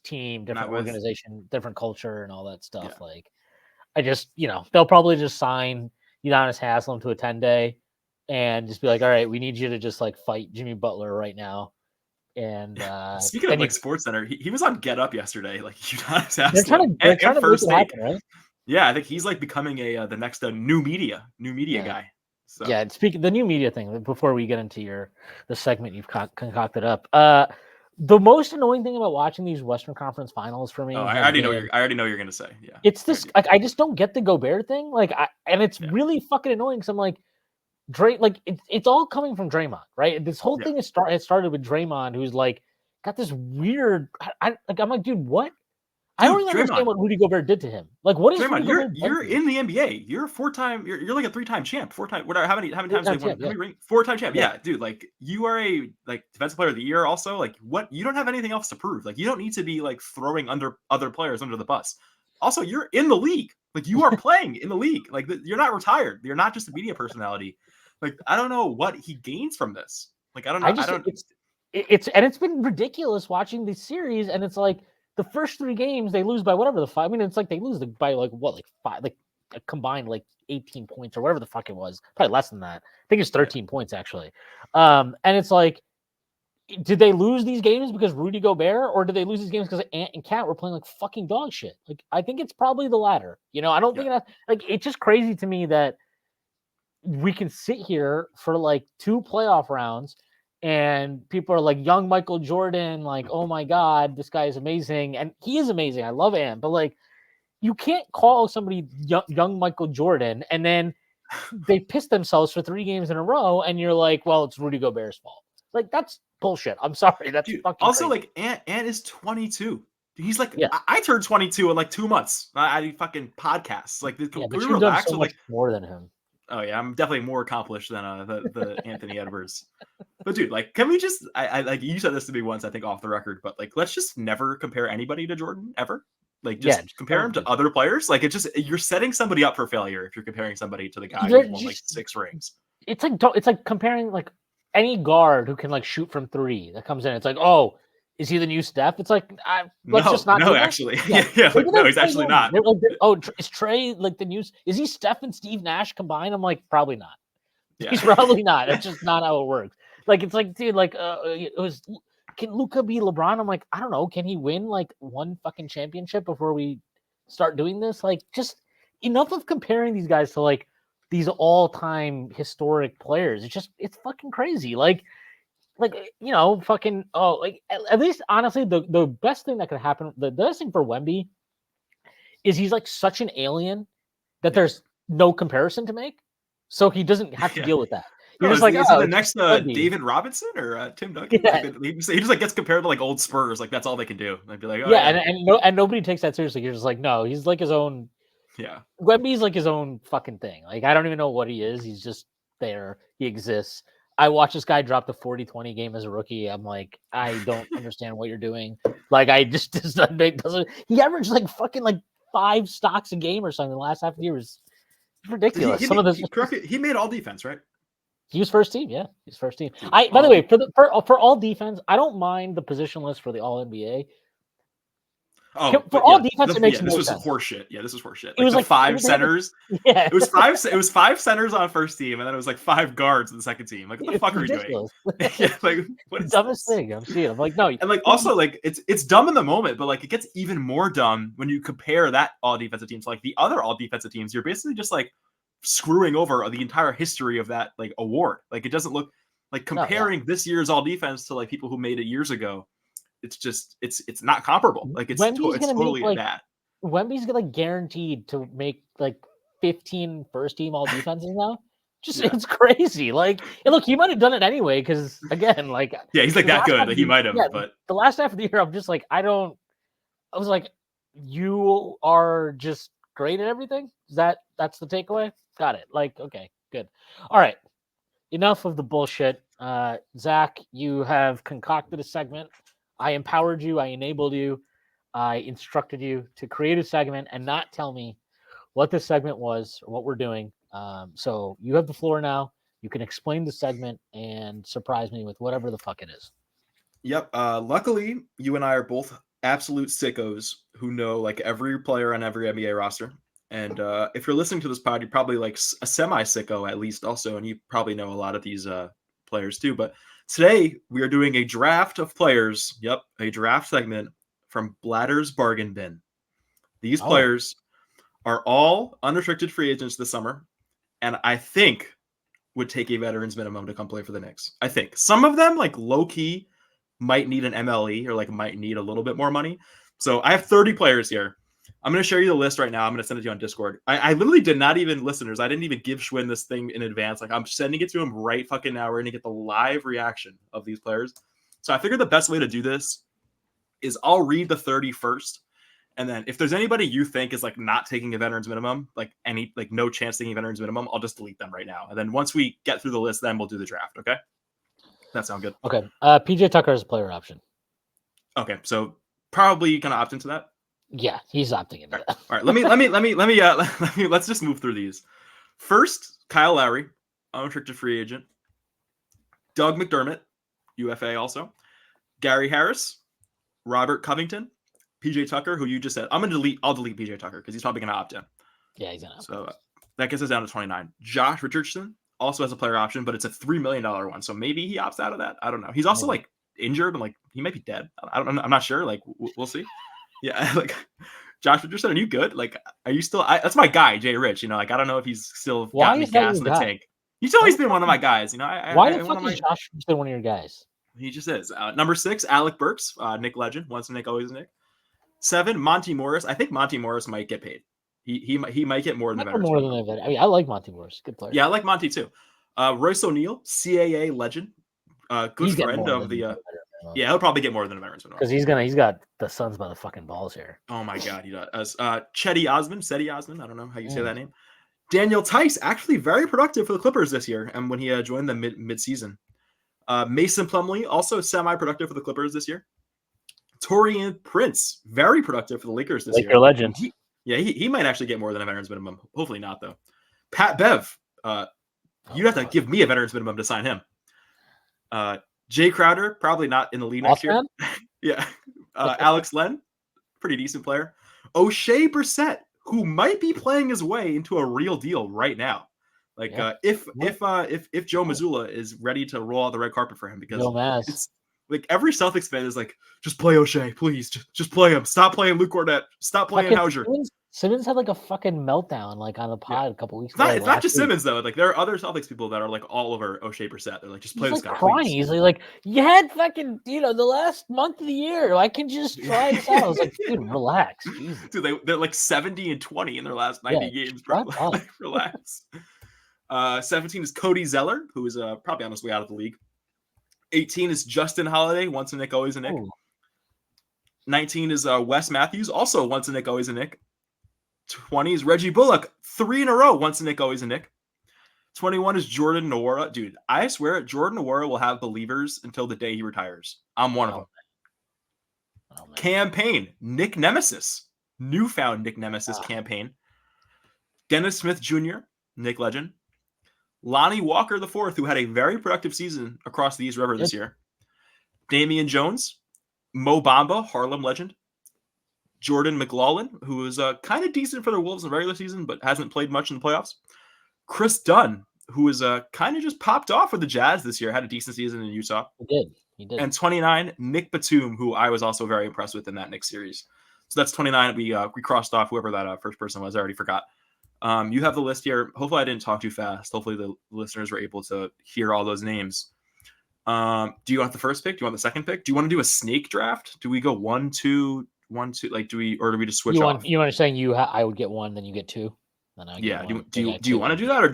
team, different organization, different culture, and all that stuff. Yeah. Like, I just, they'll probably just sign Udonis Haslem to a 10-day and just be like, all right, we need you to just like fight Jimmy Butler right now. And speaking of like SportsCenter, he was on Get Up yesterday. Like Udonis Haslem, they're trying to First make it happen, right? Yeah, I think he's like becoming the next new media guy. So. Yeah, speaking the new media thing before we get into the segment you've concocted up. The most annoying thing about watching these Western Conference Finals for me, Oh, I has already know been, I already know you're gonna say. Yeah. it's this. Like, I just don't get the Gobert thing. Like, and it's Yeah. really fucking annoying. Because I'm like, like it's all coming from Draymond, right? This whole Yeah. thing it started with Draymond, who's like got this weird. I'm like, dude, what? I don't Dude, even understand Draymond. what Rudy Gobert did to him. Like, what is Draymond, Rudy Gobert done you're to you? in the NBA. You're a 4-time. You're like a 3-time champ. 4-time. Whatever. How many times they won? Yeah, How many ring? 4-time champ. yeah. Yeah, dude. Like you are a like defensive player of the year. Also, like what? You don't have anything else to prove. Like you don't need to be like throwing other players under the bus. Also, you're in the league. Like you are playing in the league. Like you're not retired. You're not just a media personality. Like I don't know what he gains from this. Like I don't know. I I just don't. it's been ridiculous watching these series, and it's like the first 3 games they lose by whatever the five. I mean, it's like they lose by like what, like 5, like a combined like 18 points or whatever the fuck it was. Probably less than that. I think it's 13 points actually. And it's like, did they lose these games because Rudy Gobert, or did they lose these games because Ant and Cat were playing like fucking dog shit? Like, I think it's probably the latter. I don't Yeah. think that, like, it's just crazy to me that we can sit here for like 2 playoff rounds and people are like, young Michael Jordan, like, oh my God, this guy is amazing. And he is amazing. I love Ant, but like, you can't call somebody young Michael Jordan and then they piss themselves for 3 games in a row and you're like, well, it's Rudy Gobert's fault. Like, that's bullshit. I'm sorry. That's Dude, fucking also crazy. like Ant is 22. He's like, Yeah. I turned 22 in like 2 months. I do fucking podcasts. Like, Yeah, can but we you've done relax so with much like? more than him. Oh yeah, I'm definitely more accomplished than the Anthony Edwards. But dude, like, can we just? I like you said this to me once, I think off the record, but like, let's just never compare anybody to Jordan ever. Like, Yeah, just just compare him don't to do other players. Like, you're setting somebody up for failure if you're comparing somebody to the guy that. who's won like 6 rings. It's like comparing like any guard who can like shoot from 3 that comes in. It's like, oh, is he the new Steph? It's like, let's just No, not no, do that. actually, Yeah, yeah, maybe like no, that's he's Trey actually Young. not. They're like, oh, is Trey like the new? Is he Steph and Steve Nash combined? I'm like, probably not. Yeah. He's probably not. That's just not how it works. Like, it's like, dude, like, it was. Can Luka be LeBron? I'm like, I don't know. Can he win like 1 fucking championship before we start doing this? Like, just enough of comparing these guys to like these all-time historic players. It's fucking crazy. Like, fucking, oh, like, at least honestly, the best thing that could happen, the best thing for Wemby is he's like such an alien that Yeah. there's no comparison to make, so he doesn't have to Yeah. deal with that. You're No, just like, is he oh, the it's just next Wemby. David Robinson or Tim Duncan? Like Yeah, he just like gets compared to like old Spurs. Like that's all they can do. They'd be like, oh yeah, yeah, and nobody takes that seriously. You're just like, no, he's like his own. yeah. Wemby's like his own fucking thing. Like, I don't even know what he is. He's just there. He exists. I watched this guy drop the 40-20 game as a rookie. I'm like, I don't understand what you're doing. Like, I just doesn't. He averaged like fucking like 5 stocks a game or something the last half of the year. Was Did he ridiculous. he, Some made, of this. he correct me, he made all defense, right? He was first team. Yeah, he's first team. Dude, By the way, for all defense, I don't mind the position list for the All NBA. Oh, For but all yeah, defense, it makes this no was sense. horseshit. Yeah, this was horseshit. It Like was the like 5 centers. yeah, It was 5. It was 5 centers on first team, and then it was like 5 guards on the second team. Like what the it's fuck are we doing? ridiculous. Yeah, like what The is dumbest this? thing I'm seeing. I'm like, no, And like also like it's dumb in the moment, but like it gets even more dumb when you compare that all defensive team to like the other all defensive teams. You're basically just like screwing over the entire history of that like award. Like it doesn't look like no, yeah. comparing this year's all defense to like people who made it years ago. It's just it's not comparable. Like it's Gonna totally make like bad. Wemby's gonna guaranteed to make like 15 first team all defenses now. Just Yeah, it's crazy. Like, and look, he might have done it anyway because again, like yeah, he's like the that last half good. of Like he the might yeah, have, but the last half of the year, I'm just like, I was like, you are just great at everything. That's the takeaway? Got it. Like, okay, good. All right. Enough of the bullshit. Zach, you have concocted a segment. I empowered you, I enabled you, I instructed you to create a segment and not tell me what this segment was or what we're doing. So you have the floor now. You can explain the segment and surprise me with whatever the fuck it is. yep. Luckily, you and I are both absolute sickos who know like every player on every NBA roster. And if you're listening to this pod, you're probably like a semi sicko at least, also, and you probably know a lot of these players too. But today we are doing a draft of players. Yep, a draft segment from Bladder's Bargain Bin. These Oh, players are all unrestricted free agents this summer, and I think would take a veterans minimum to come play for the Knicks. I think some of them like low key might need an MLE or like might need a little bit more money. So I have 30 players here. I'm going to share you the list right now. I'm going to send it to you on Discord. I literally did not even, listeners, I didn't even give Shwin this thing in advance. Like, I'm sending it to him right fucking now. We're going to get the live reaction of these players. So I figured the best way to do this is I'll read the 30 first. And then if there's anybody you think is like not taking a veterans minimum, like no chance taking a veterans minimum, I'll just delete them right now. And then once we get through the list, then we'll do the draft. Okay. That sound good? Okay. PJ Tucker is a player option. Okay. So probably going to opt into that. Yeah, he's opting into that. All right, let's just move through these. First, Kyle Lowry, unrestricted free agent. Doug McDermott, UFA also. Gary Harris, Robert Covington, PJ Tucker, who you just said. I'll delete PJ Tucker because he's probably gonna opt in. Yeah, he's gonna opt in. So that gets us down to 29. Josh Richardson also has a player option, but it's a $3 million one. So maybe he opts out of that. I don't know. He's also like injured and like he might be dead. I'm not sure. Like we'll see. Yeah, like Josh Richardson, are you good? Like, are you still? That's my guy, Jay Rich. You know, like I don't know if he's still got the gas in the tank. He's always been one of my guys. You know, why the fuck is Josh Richardson one of your guys? He just is. Number 6, Alec Burks, Nick legend. Once a Nick, always a Nick. 7, Monty Morris. I think Monty Morris might get paid. He might get more than the more than that. I mean, I like Monty Morris. Good player. Yeah, I like Monty too. Royce O'Neal, CAA legend, good friend of the. Yeah, he'll probably get more than a veterans minimum because he's got the Suns by the fucking balls here. Oh my god, he does. Cedi Osman, I don't know how you say that name. Daniel Tice, actually very productive for the Clippers this year, and when he joined them mid-season. Mason Plumlee, also semi-productive for the Clippers this year. Taurean Prince, very productive for the Lakers this year. Laker legend. He might actually get more than a veterans minimum. Hopefully not though. Pat Bev, you'd have to give me a veterans minimum to sign him. Jay Crowder, probably not in the league next year. Yeah. Alex Len, pretty decent player. O'Shea Brissett, who might be playing his way into a real deal right now. Like if Joe Mazzulla is ready to roll out the red carpet for him, because it's like every Celtics fan is like, just play O'Shea, please, just play him. Stop playing Luke Cornett. Stop playing Hauser. Simmons had like a fucking meltdown like on the pod a couple weeks ago. It's not just Simmons though. Like there are other Celtics people that are like all over O'Shea Brissett. They're like, just play this guy. Crying. Please. He's like, you had fucking the last month of the year. I can just try this out. I was like, dude, relax. Jesus. Dude, they're like 70-20 in their last 90 games, bro. Like, relax. 17 is Cody Zeller, who is probably on his way out of the league. 18 is Justin Holiday, once a Nick, always a Nick. Ooh. 19 is Wes Matthews, also once a Nick, always a Nick. 20 is Reggie Bullock, 3 in a row, once a Nick, always a Nick. 21 is Jordan Nwora. Dude, I swear Jordan Nwora will have believers until the day he retires. I'm one of them. Campaign, Nick Nemesis. Newfound Nick Nemesis campaign. Dennis Smith Jr., Nick legend. Lonnie Walker IV, who had a very productive season across the East River this year. Damian Jones. Mo Bamba, Harlem legend. Jordan McLaughlin, who was kind of decent for the Wolves in the regular season, but hasn't played much in the playoffs. Chris Dunn, who is kind of just popped off for the Jazz this year, had a decent season in Utah. He did. And 29, Nick Batum, who I was also very impressed with in that Knicks series. So that's 29. We crossed off whoever that first person was. I already forgot. You have the list here. Hopefully I didn't talk too fast. Hopefully the listeners were able to hear all those names. Do you want the first pick? Do you want the second pick? Do you want to do a snake draft? Do we go 1, 2, 1, 2? Like, do we just switch off? You want to saying I would get 1, then you get 2. Then I get 1, do you want to do that, or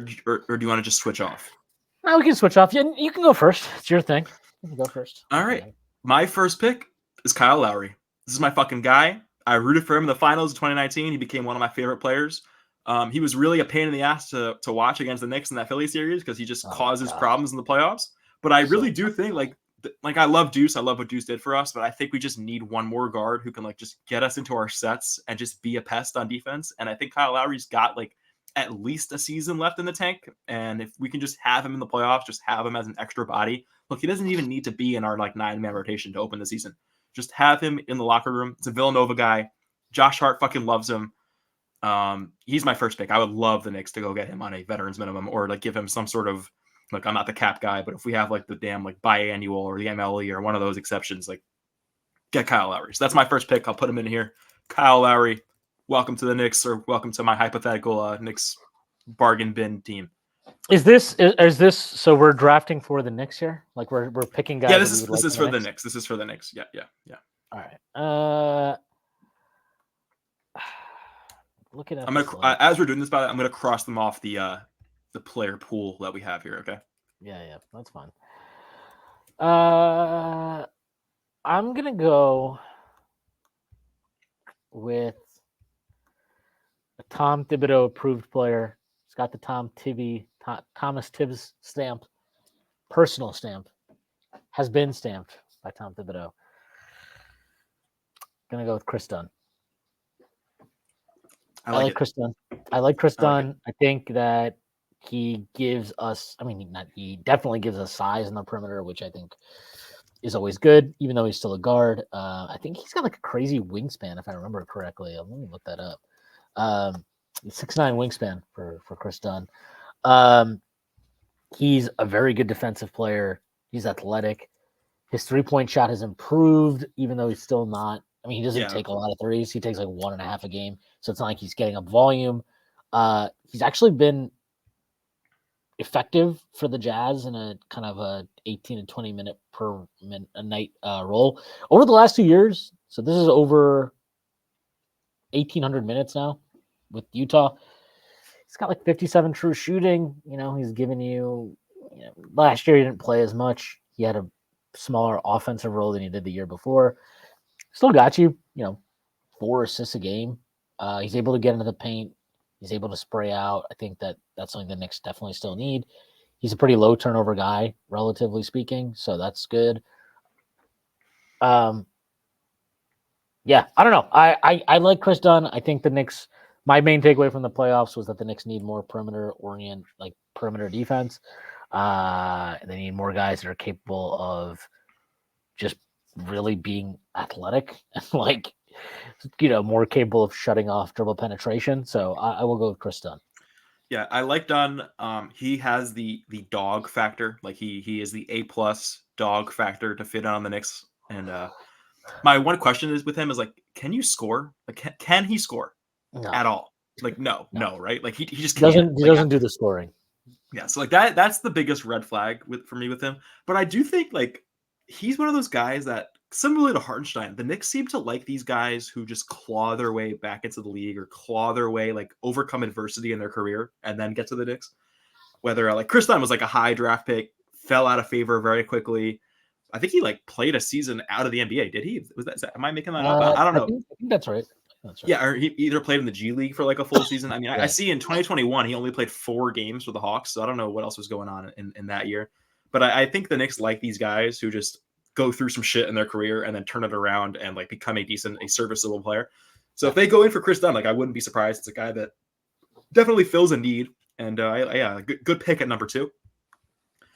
do you want to just switch off? No, we can switch off. You can go first. It's your thing. You can go first. All right. My first pick is Kyle Lowry. This is my fucking guy. I rooted for him in the finals of 2019. He became one of my favorite players. He was really a pain in the ass to watch against the Knicks in that Philly series because he just causes problems in the playoffs. But I really do think like I love Deuce. I love what Deuce did for us, but I think we just need one more guard who can like just get us into our sets and just be a pest on defense. And I think Kyle Lowry's got like at least a season left in the tank. And if we can just have him in the playoffs, just have him as an extra body. Look, he doesn't even need to be in our like 9-man rotation to open the season. Just have him in the locker room. It's a Villanova guy. Josh Hart fucking loves him. He's my first pick. I would love the Knicks to go get him on a veterans minimum or like give him some sort of like, I'm not the cap guy, but if we have like the damn like biannual or the MLE or one of those exceptions, like get Kyle Lowry. So that's my first pick. I'll put him in here. Kyle Lowry, welcome to the Knicks, or welcome to my hypothetical Knicks bargain bin team. Is this so we're drafting for the Knicks here? Like we're picking guys. Yeah, that we would this like is for for the Knicks? Knicks. This is for the Knicks. Yeah, yeah, yeah. All right. Looking at I'm this gonna list. as we're doing this, I'm gonna cross them off the player pool that we have here. Okay. Yeah, that's fine. I'm gonna go with a Tom Thibodeau approved player. He's got the Thomas Tibbs stamp, personal stamp, has been stamped by Tom Thibodeau. Gonna go with Chris Dunn. I like Chris Dunn. I like Chris Dunn. I think that he gives us. I mean, he definitely gives us size in the perimeter, which I think is always good, even though he's still a guard. I think he's got like a crazy wingspan, if I remember correctly. Let me look that up. 6'9" wingspan for Chris Dunn. He's a very good defensive player. He's athletic. His 3-point shot has improved, even though he's still not. I mean, he doesn't take a lot of threes. He takes like 1.5 a game, so it's not like he's getting up volume. He's actually been effective for the Jazz in a kind of a 18 to 20 minute per a night role over the last 2 years. So this is over 1,800 minutes now with Utah. He's got like 57 true shooting. He's given you, last year he didn't play as much. He had a smaller offensive role than he did the year before. Still got you, 4 assists a game. He's able to get into the paint. He's able to spray out. I think that's something the Knicks definitely still need. He's a pretty low turnover guy, relatively speaking, so that's good. Yeah, I don't know. I like Chris Dunn. I think the Knicks. My main takeaway from the playoffs was that the Knicks need more perimeter defense. They need more guys that are capable of just really being athletic and more capable of shutting off dribble penetration. So I will go with Chris Dunn. Yeah, I like Dunn. He has the dog factor. Like he is the A+ dog factor to fit on the Knicks. And my one question is with him is like, can you score? Like, can he score at all? Like, no, right? Like he just can't. He doesn't do the scoring. Yeah, so like that's the biggest red flag for me with him. But I do think like he's one of those guys that, similarly to Hartenstein, the Knicks seem to like these guys who just claw their way back into the league or claw their way, like overcome adversity in their career and then get to the Knicks. Whether like Chris Dunn was like a high draft pick, fell out of favor very quickly. I think he like played a season out of the NBA. Did he? Am I making that up? I don't know. I think that's right. Yeah, or he either played in the G League for like a full season. I mean, I see in 2021 he only played 4 games for the Hawks, so I don't know what else was going on in that year. But I think the Knicks like these guys who just go through some shit in their career and then turn it around and like become a serviceable player. So if they go in for Chris Dunn, like I wouldn't be surprised. It's a guy that definitely fills a need, and good pick at number 2.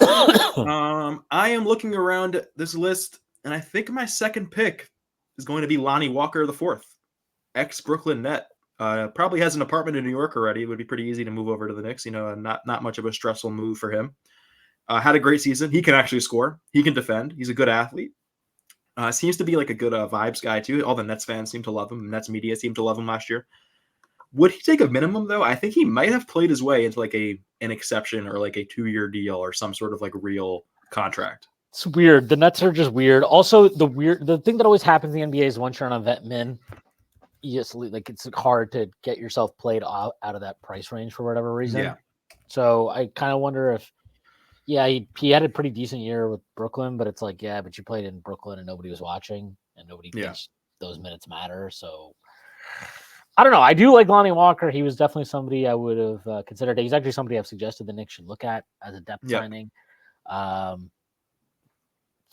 I am looking around this list, and I think my second pick is going to be Lonnie Walker IV, ex-Brooklyn Net. Probably has an apartment in New York already. It would be pretty easy to move over to the Knicks. Not much of a stressful move for him. Had a great season. He can actually score. He can defend. He's a good athlete. Seems to be like a good vibes guy too. All the Nets fans seem to love him. Nets media seemed to love him last year. Would he take a minimum though? I think he might have played his way into like an exception or like a 2-year deal or some sort of like real contract. It's weird. The Nets are just weird. Also, the thing that always happens in the NBA is once you're on a vet min, you just like it's hard to get yourself played out of that price range for whatever reason. Yeah. So I kind of wonder if, he had a pretty decent year with Brooklyn, but it's like, but you played in Brooklyn and nobody was watching and nobody thinks those minutes matter. So I don't know. I do like Lonnie Walker. He was definitely somebody I would have considered. He's actually somebody I've suggested the Knicks should look at as a depth signing.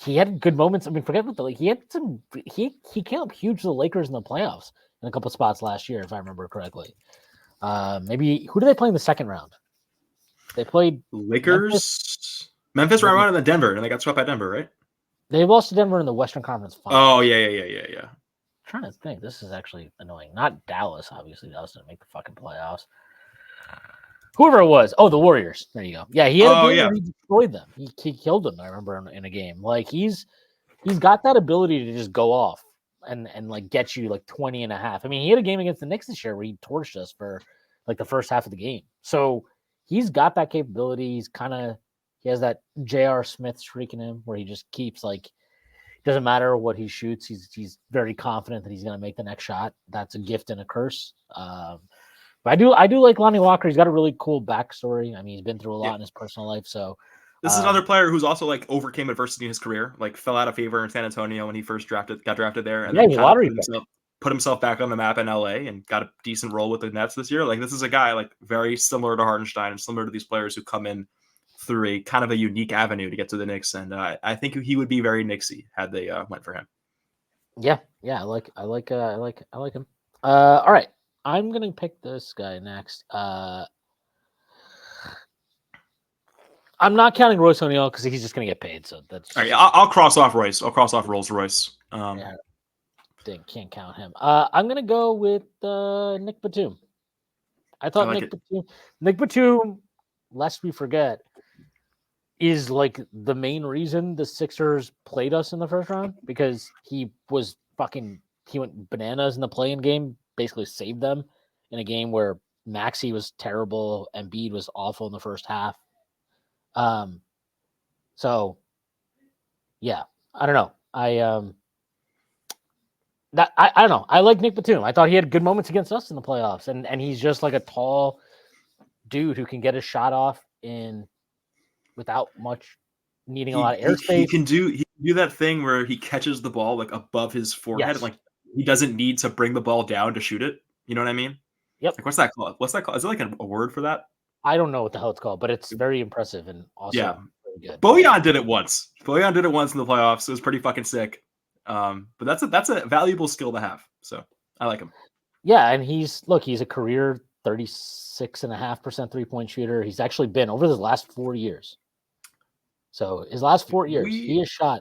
He had good moments. I mean, forget what he had some. He came up huge to the Lakers in the playoffs in a couple spots last year, if I remember correctly. Maybe who did they play in the second round? They played Lakers, Memphis round 1, and then Denver, and they got swept by Denver, right? They lost to Denver in the Western Conference Finals. Oh yeah. I'm trying to think. This is actually annoying. Not Dallas, obviously. Dallas didn't make the fucking playoffs. Whoever it was. Oh, the Warriors. There you go. Yeah, he had a game where he destroyed them. He killed them, I remember, in a game. Like, he's got that ability to just go off and like get you like 20 and a half. I mean, he had a game against the Knicks this year where he torched us for like the first half of the game. So he's got that capability. He has that J.R. Smith streak in him where he just keeps like, doesn't matter what he shoots. He's very confident that he's going to make the next shot. That's a gift and a curse. But I do like Lonnie Walker. He's got a really cool backstory. I mean, he's been through a lot in his personal life. So this is another player who's also like overcame adversity in his career, like fell out of favor in San Antonio when he first got drafted there, and then kind of put himself back on the map in LA and got a decent role with the Nets this year. Like this is a guy like very similar to Hartenstein and similar to these players who come in through a kind of a unique avenue to get to the Knicks, and I think he would be very Knicksy had they went for him. Yeah, I like him. All right, I'm gonna pick this guy next. I'm not counting Royce O'Neal because he's just gonna get paid. So that's all right. I'll cross off Royce. I'll cross off Rolls Royce. Can't count him. I'm gonna go with Nick Batum. I thought Nick Batum, lest we forget, is like the main reason the Sixers played us in the first round because he went bananas in the play-in game, basically saved them in a game where Maxey was terrible, Embiid was awful in the first half. So yeah, I don't know. I don't know. I like Nick Batum. I thought he had good moments against us in the playoffs, and he's just like a tall dude who can get his shot off without much needing a lot of airspace. He can do that thing where he catches the ball like above his forehead. Yes. Like he doesn't need to bring the ball down to shoot it. You know what I mean? Yep. Like what's that called? Is it like a word for that? I don't know what the hell it's called, but it's very impressive and also very good. Bojan did it once. in the playoffs. It was pretty fucking sick. But that's a valuable skill to have. So I like him. Yeah, and he's a career 36.5% 3-point shooter. He's actually been over the last 4 years. So his last 4 years, he has shot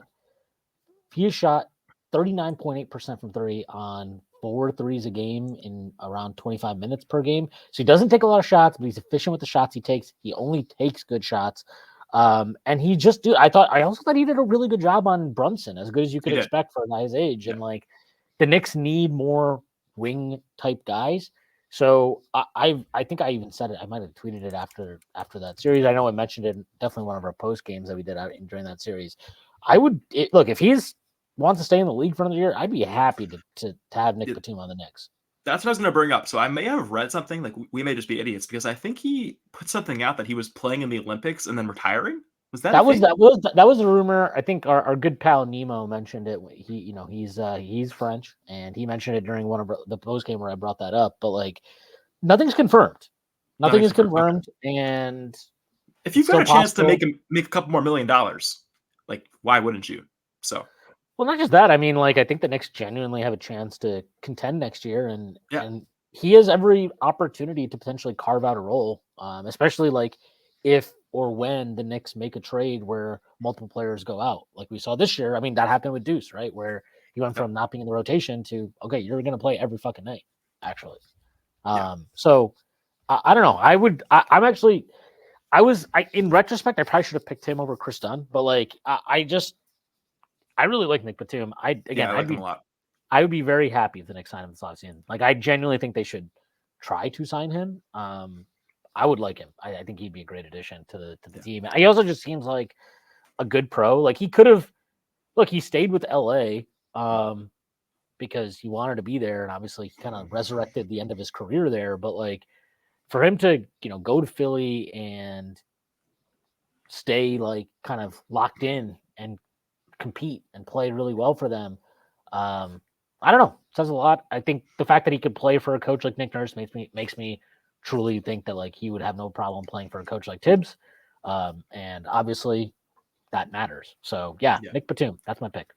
39.8% from three on 4 threes a game in around 25 minutes per game. So he doesn't take a lot of shots, but he's efficient with the shots he takes. He only takes good shots. And he just I also thought he did a really good job on Brunson, as good as you could expect for a guy's age. Yeah. And like the Knicks need more wing type guys. So I think I even said it. I might have tweeted it after that series. I know I mentioned it in definitely one of our post games that we did out during that series. Look, if he's wants to stay in the league for another year, I'd be happy to have Nick Batum on the Knicks. That's what I was going to bring up. So I may have read something, like we may just be idiots, because I think he put something out that he was playing in the Olympics and then retiring. Was that was a rumor? I think our good pal Nemo mentioned it. He's French, and he mentioned it during one of the post game where I brought that up. But like, nothing's confirmed. Nothing is confirmed. Okay. And if you've got a chance to make a couple more $1 million, like why wouldn't you? So. Well, not just that. I mean, like, I think the Knicks genuinely have a chance to contend next year, and he has every opportunity to potentially carve out a role, especially like if or when the Knicks make a trade where multiple players go out, like we saw this year. I mean, that happened with Deuce, right? Where he went from not being in the rotation to, okay, you're going to play every fucking night, actually. So I don't know. In retrospect, I probably should have picked him over Chris Dunn, but like, I really like Nick Batum. I like him a lot. I would be very happy if the Knicks sign him this offseason. Like, I genuinely think they should try to sign him. I would like him. I think he'd be a great addition to the team. He also just seems like a good pro. Like, he stayed with LA because he wanted to be there, and obviously he kind of resurrected the end of his career there. But like, for him to go to Philly and stay like kind of locked in and compete and play really well for them. I don't know. It says a lot. I think the fact that he could play for a coach like Nick Nurse makes me truly think that like he would have no problem playing for a coach like Tibbs. And obviously that matters. So yeah, Nick Batum, that's my pick.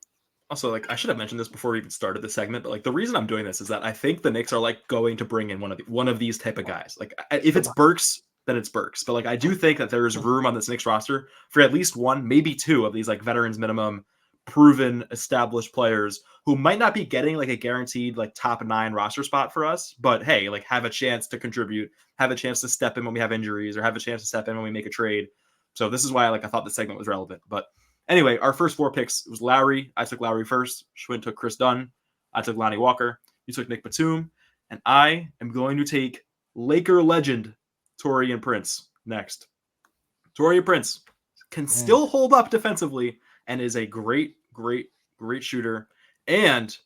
Also, like, I should have mentioned this before we even started the segment, but like the reason I'm doing this is that I think the Knicks are like going to bring in one of these type of guys. Like if it's Burks, then it's Burks. But like I do think that there's room on this Knicks roster for at least one, maybe two of these like veterans minimum, proven, established players who might not be getting like a guaranteed like top 9 roster spot for us, but hey, like have a chance to contribute, have a chance to step in when we have injuries, or have a chance to step in when we make a trade. So this is why I thought this segment was relevant. But anyway, our first 4 picks was Lowry. I took Lowry first. Shwin took Chris Dunn. I took Lonnie Walker. You took Nick Batum. And I am going to take Laker legend Taurean Prince. Next, Torian Prince can still hold up defensively and is a great shooter. And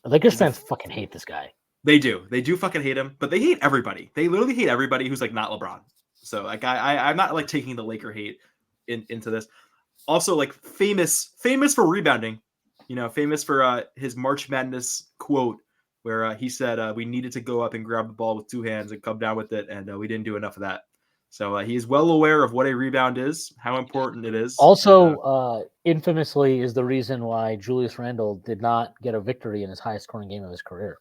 Lakers fans fucking hate this guy. They do fucking hate him, but they hate everybody. They literally hate everybody who's like not LeBron. So like I'm not like taking the Laker hate into this. Also like famous for rebounding, famous for his March Madness quote where he said we needed to go up and grab the ball with two hands and come down with it, and we didn't do enough of that. So he's well aware of what a rebound is, how important it is. Also, infamously is the reason why Julius Randle did not get a victory in his highest scoring game of his career.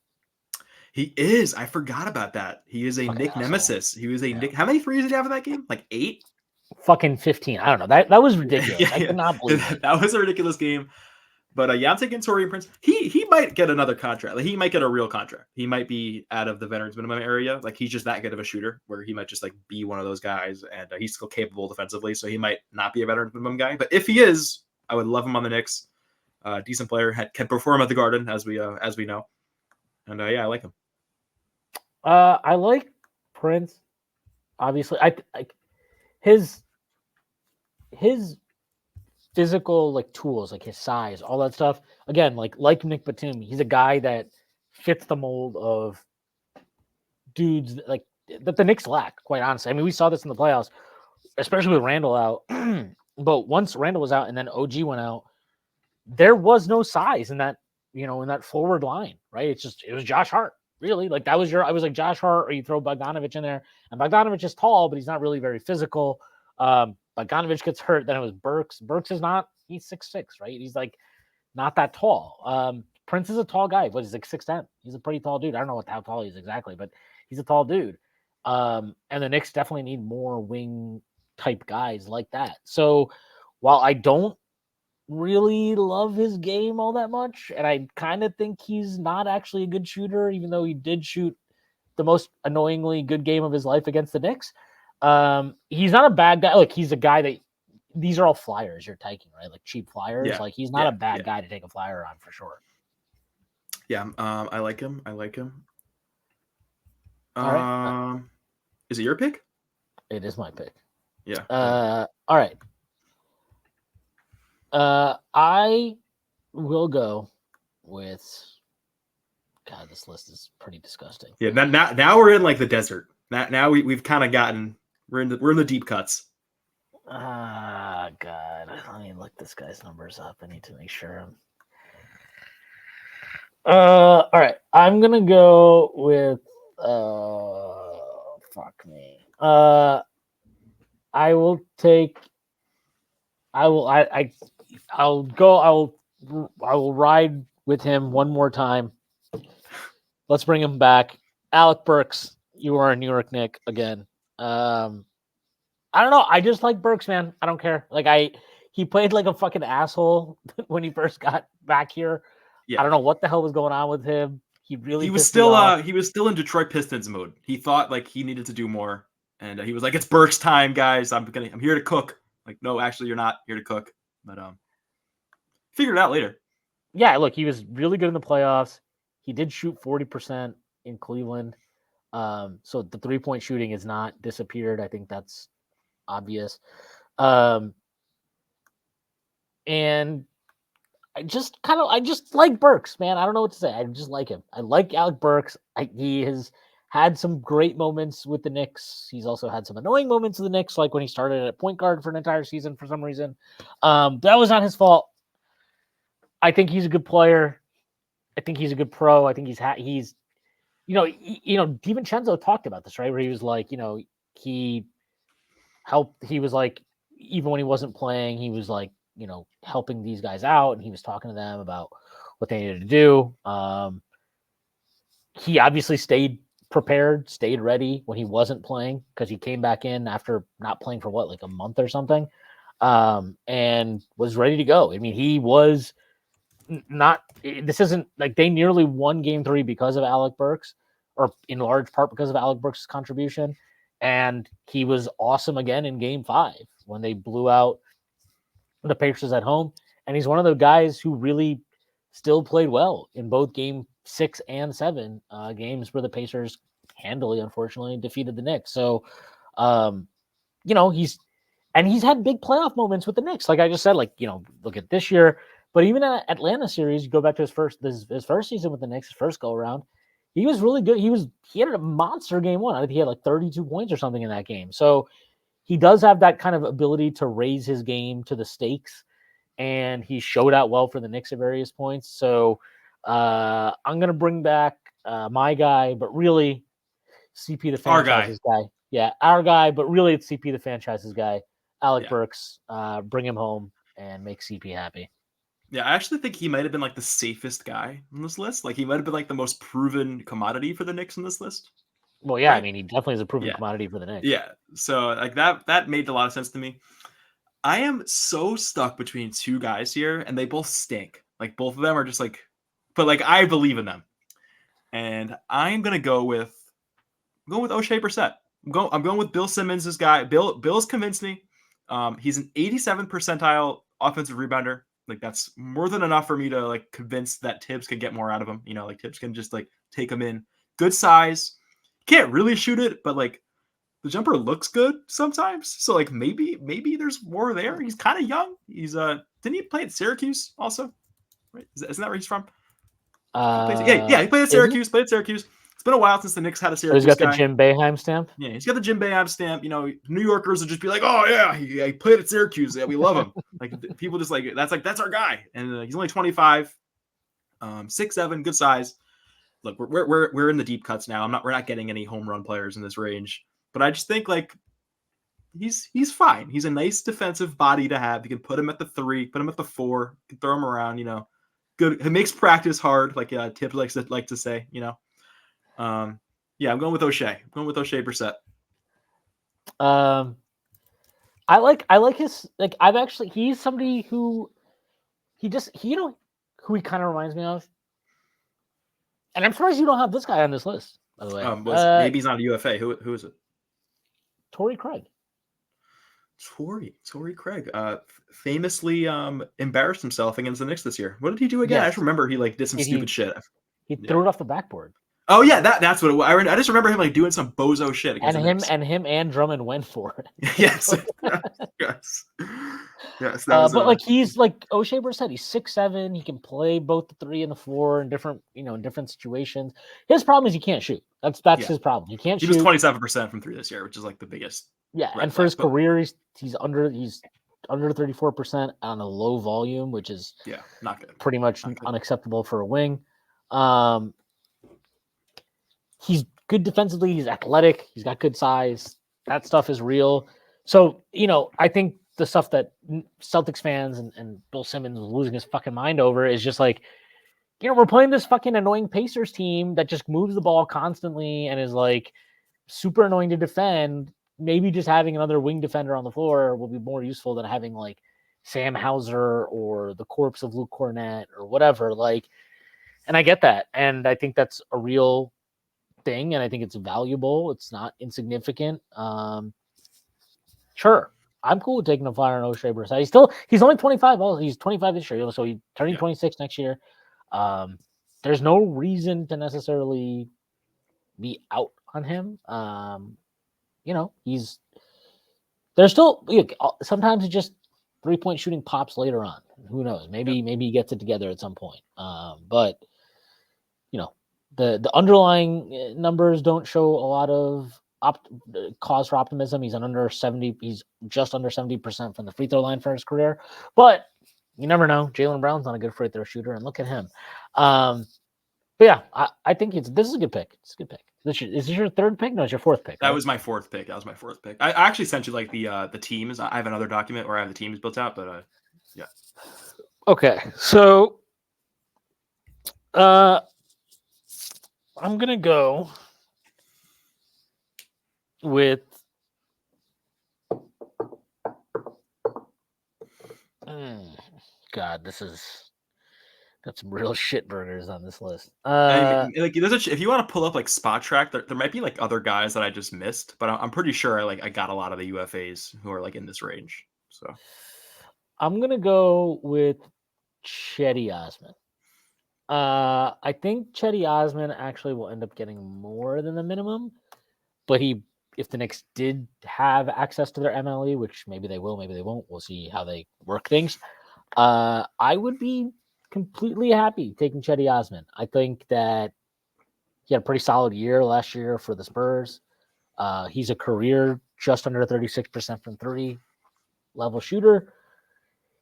He is. I forgot about that. He is a fucking Nick asshole. Nemesis. He was a Nick. How many threes did he have in that game? Like 8? Fucking 15. I don't know. That was ridiculous. I could not believe it. That was a ridiculous game. But I'm taking Torian Prince. He might get another contract. Like he might get a real contract. He might be out of the veterans minimum area. Like he's just that good of a shooter where he might just like be one of those guys, and he's still capable defensively. So he might not be a veterans minimum guy. But if he is, I would love him on the Knicks. Decent player, can perform at the Garden as we know. And I like him. I like Prince. Obviously, I his physical like tools, like his size, all that stuff. Again, like Nick Batum, he's a guy that fits the mold of dudes that the Knicks lack. Quite honestly, I mean, we saw this in the playoffs, especially with Randle out. But once Randle was out and then OG went out, there was no size in that in that forward line, right? It was Josh Hart. Really, like that was I was like Josh Hart, or you throw Bogdanovich in there, and Bogdanovich is tall, but he's not really very physical. Bogdanovich gets hurt, then it was Burks. Burks is not, he's 6'6", right? He's like not that tall. Prince is a tall guy, but he's like 6'10". He's a pretty tall dude. I don't know how tall he is exactly, but he's a tall dude. And the Knicks definitely need more wing type guys like that. So while I don't really love his game all that much, and I kind of think he's not actually a good shooter, even though he did shoot the most annoyingly good game of his life against the Knicks. He's not a bad guy. Look, he's a guy that these are all flyers you're taking, right? Like cheap flyers. Yeah. Like he's not a bad guy to take a flyer on for sure. Yeah, I like him. All right. Is it your pick? It is my pick. Yeah. All right. I will go with. God, this list is pretty disgusting. Yeah, now we're in like the desert. Now we've kind of gotten we're in the deep cuts. God, let me look this guy's numbers up. I need to make sure. All right, I'm gonna go with. Fuck me. I will take. I will ride with him one more time. Let's bring him back. Alec Burks, you are a New York Knick again. I don't know. I just like Burks, man. I don't care. He played like a fucking asshole when he first got back here. Yeah. I don't know what the hell was going on with him. He was still in Detroit Pistons mode. He thought like he needed to do more, and he was like, "It's Burks time, guys. I'm here to cook." Like, no, actually, you're not here to cook. But figure it out later. Yeah, look, he was really good in the playoffs. He did shoot 40% in Cleveland. So the 3-point shooting has not disappeared. I think that's obvious. And I just like Burks, man. I don't know what to say. I just like him. I like Alec Burks. He has had some great moments with the Knicks. He's also had some annoying moments with the Knicks, like when he started at point guard for an entire season for some reason. That was not his fault. I think he's a good player. I think he's a good pro. I think he's DiVincenzo talked about this, right? Where he was like, he helped. He was like, even when he wasn't playing, he was like, helping these guys out, and he was talking to them about what they needed to do. He obviously stayed prepared, stayed ready when he wasn't playing, because he came back in after not playing for like a month or something, and was ready to go. I mean, he was not. This isn't like they nearly won Game 3 because of Alec Burks, or in large part because of Alec Burks' contribution. And he was awesome again in Game 5 when they blew out the Pacers at home. And he's one of the guys who really still played well in both Game 6 and 7, games where the Pacers handily, unfortunately, defeated the Knicks. So he's had big playoff moments with the Knicks. Like I just said, like, look at this year, but even at Atlanta series, you go back to his first season with the Knicks, his first go around, he was really good. He had a monster game one. I think he had like 32 points or something in that game. So he does have that kind of ability to raise his game to the stakes, and he showed out well for the Knicks at various points. So I'm gonna bring back my guy, but really CP the franchise's guy. Yeah, our guy, but really it's CP the franchise's guy. Alec Burks, bring him home and make CP happy. Yeah, I actually think he might have been like the safest guy on this list. Like he might have been like the most proven commodity for the Knicks on this list. Well, yeah, right? I mean, he definitely is a proven commodity for the Knicks. Yeah, so like that made a lot of sense to me. I am so stuck between two guys here, and they both stink. Like both of them are just like, but like I believe in them, and I'm gonna go with O'Shea Brissett. I'm going with Bill Simmons. This guy, Bill's convinced me. He's an 87th percentile offensive rebounder. Like that's more than enough for me to like convince that Tibbs can get more out of him. Like Tibbs can just like take him in. Good size. Can't really shoot it, but like the jumper looks good sometimes. So like maybe there's more there. He's kind of young. He's didn't he play at Syracuse also? Right? Isn't that where he's from? He played at Syracuse. It's been a while since the Knicks had a Syracuse. So he's got the Jim Boeheim stamp. Yeah, he's got the Jim Boeheim stamp. New Yorkers will just be like, "Oh yeah, he played at Syracuse. Yeah, we love him." Like people just that's our guy, and he's only 25, 6'7", good size. Look, we're in the deep cuts now. We're not getting any home run players in this range, but I just think like he's fine. He's a nice defensive body to have. You can put him at the 3, put him at the 4, you can throw him around. Good. It makes practice hard, like Tip likes to say. Yeah, I'm going with O'Shea. I'm going with O'Shea Brissett. I like his like. He's somebody who who he kind of reminds me of, and I'm surprised you don't have this guy on this list. By the way, maybe he's not a UFA. Who is it? Torrey Craig. Torrey Craig famously embarrassed himself against the Knicks this year. What did he do again? Yes. I just remember he like did some stupid shit. He threw it off the backboard. Oh yeah, that's what it was. I just remember him like doing some bozo shit against and him and Drummond went for it. Yes. But like he's like O'Shea Brissett, he's 6'7". He can play both the 3 and the 4 in different situations. His problem is he can't shoot. That's his problem. He can't shoot. He was 27% from 3 this year, which is like the biggest. Yeah, and for his career, he's under 34% on a low volume, which is not good. Pretty much unacceptable for a wing. He's good defensively. He's athletic. He's got good size. That stuff is real. So, I think the stuff that Celtics fans and Bill Simmons was losing his fucking mind over is just like, we're playing this fucking annoying Pacers team that just moves the ball constantly and is like super annoying to defend. Maybe just having another wing defender on the floor will be more useful than having like Sam Hauser or the corpse of Luke Cornett or whatever. Like, and I get that. And I think that's a real thing, and I think it's valuable. It's not insignificant. Sure, I'm cool with taking a flyer on O'Shea Brissett. He's only 25. He's 25 this year, so he's turning 26 next year. There's no reason to necessarily be out on him. There's still sometimes it's just 3-point shooting pops later on. Who knows? Maybe he gets it together at some point. But the underlying numbers don't show a lot of cause for optimism. He's under 70. He's just under 70% from the free throw line for his career. But you never know. Jaylen Brown's not a good free throw shooter, and look at him. But yeah, I think this is a good pick. It's a good pick. Is this your third pick? No, it's your fourth pick. Right? That was my fourth pick. I actually sent you like the teams. I have another document where I have the teams built out, but yeah. Okay, so I'm gonna go with God. Got some real shit burgers on this list. If you want to pull up like Spot Track, there might be like other guys that I just missed, but I'm pretty sure I got a lot of the UFAs who are like in this range. So I'm gonna go with Cedi Osman. I think Cedi Osman actually will end up getting more than the minimum, but he if the Knicks did have access to their MLE, which maybe they will, maybe they won't. We'll see how they work things. I would be completely happy taking Cedi Osman. I think that he had a pretty solid year last year for the Spurs. He's a career just under 36% from three level shooter.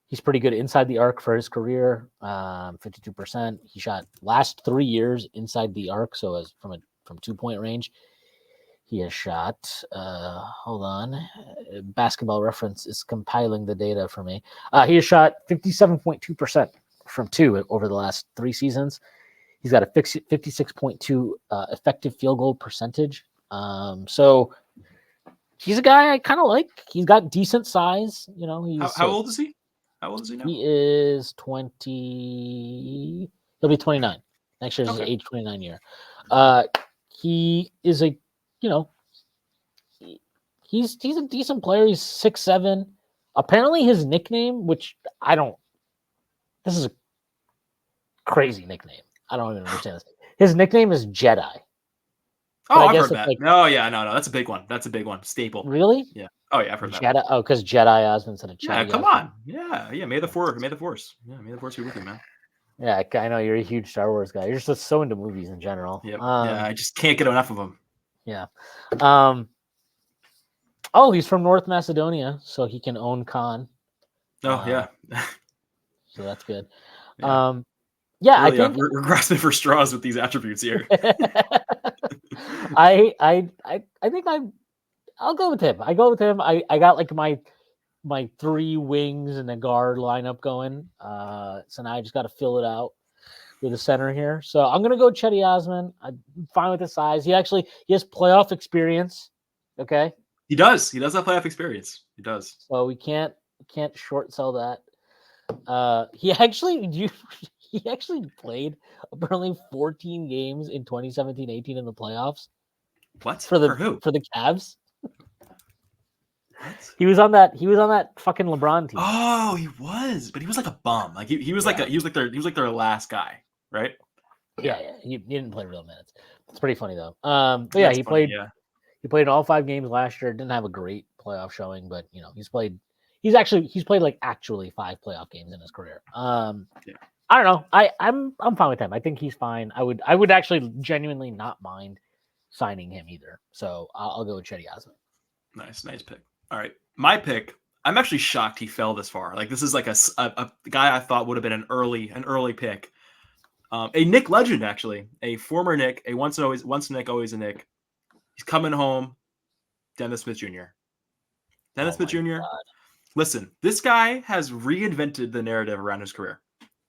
He's pretty good inside the arc for his career, 52%. He shot last 3 years inside the arc, so as from 2-point range. He has shot, hold on, Basketball Reference is compiling the data for me. He has shot 57.2% from two over the last 3 seasons. He's got a 56.2 effective field goal percentage. So he's a guy I kind of like. He's got decent size. You know, he's How old is he? How old is he now? He is 20. He'll be 29. Next year's his age 29 year. He is a, he's a decent player. He's 6'7". Apparently his nickname, which this is a crazy nickname. I don't even understand this. His nickname is Jedi. Oh, I've heard that. No, that's a big one. That's a big one. Staple. Really? Yeah. Oh, yeah, I've heard Jedi, that. Oh, because Jedi Osman said a Jedi. Yeah, come on. Yeah. May the force. Yeah, may the force be with you, man. Yeah, I know you're a huge Star Wars guy. You're just so into movies in general. Yep. I just can't get enough of them. Yeah. He's from North Macedonia, so he can own Khan. Oh, yeah. So that's good. Yeah. Really, I think we're grasping for straws with these attributes here. I think I'll go with him. I got like my 3 wings and the guard lineup going. So now I just got to fill it out with a center here. So I'm gonna go Cedi Osman. I'm fine with the size. He has playoff experience. Okay. He does. He does have playoff experience. He does. So we can't short sell that. He actually played apparently 14 games in 2017-18 in the playoffs. What? For who? For the Cavs. What? He was on that fucking LeBron team. Oh, he was, but he was like a bum. Like he was like their last guy, right? Yeah. He didn't play real minutes. It's pretty funny though. But yeah, he played in all 5 games last year. Didn't have a great playoff showing, but he's played like actually 5 playoff games in his career. I don't know. I'm fine with him. I think he's fine. I would actually genuinely not mind signing him either. So I'll go with Cedi Osman. Nice pick. All right, my pick. I'm actually shocked he fell this far. Like this is like a guy I thought would have been an early pick. A Knick legend, actually, a former Knick, a once a Knick, always a Knick. He's coming home. Dennis Smith Jr. Dennis Smith Jr. God. Listen, this guy has reinvented the narrative around his career.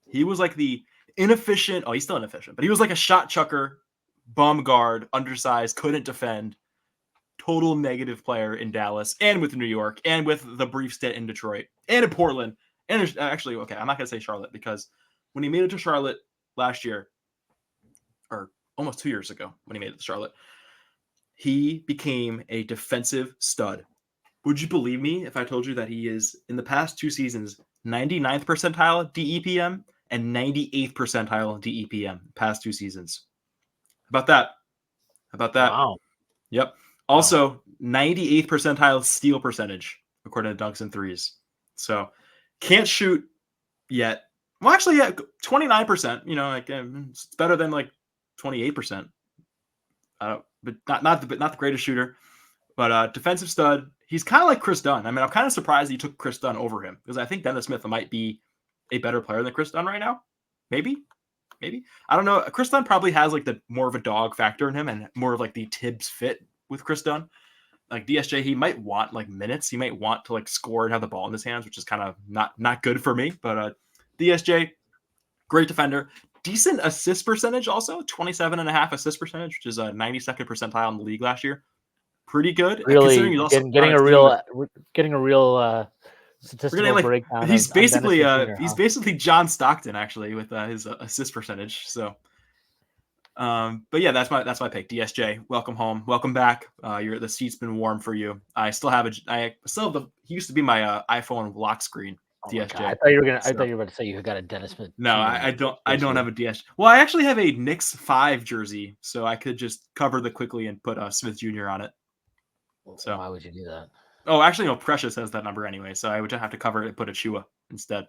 He was like the inefficient. Oh, he's still inefficient, but he was like a shot chucker, bum guard, undersized, couldn't defend, total negative player in Dallas and with New York and with the brief stint in Detroit and in Portland. And actually, okay, I'm not going to say Charlotte because when he made it to Charlotte last year, or almost 2 years ago when he made it to Charlotte, he became a defensive stud. Would you believe me if I told you that he is, in the past 2 seasons, 99th percentile DEPM and 98th percentile DEPM past 2 seasons? How about that? Wow. Yep. Also, 98th percentile steal percentage, according to dunks and threes. So, can't shoot yet. Well, actually, yeah, 29%. It's better than like 28%. But not the greatest shooter. But defensive stud. He's kind of like Chris Dunn. I mean, I'm kind of surprised he took Chris Dunn over him because I think Dennis Smith might be a better player than Chris Dunn right now. Maybe. I don't know. Chris Dunn probably has like the more of a dog factor in him and more of like the Tibbs fit with Chris Dunn. Like DSJ, he might want like minutes. He might want to like score and have the ball in his hands, which is kind of not good for me. But DSJ, great defender. Decent assist percentage also, 27.5 assist percentage, which is a 92nd percentile in the league last year. Pretty good. Really getting a real statistical breakdown. He's basically John Stockton actually with his assist percentage. So, but yeah, that's my pick. DSJ, welcome home, welcome back. The seat's been warm for you. I still have he used to be my iPhone lock screen. DSJ. I thought you were about to say you got a Dennis Smith. No, I don't have a DSJ. Well, I actually have a Knicks 5 jersey, so I could just cover the quickly and put Smith Jr. on it. So why would you do that? actually, no. Precious has that number anyway, so I would have to cover it and put a Chua instead.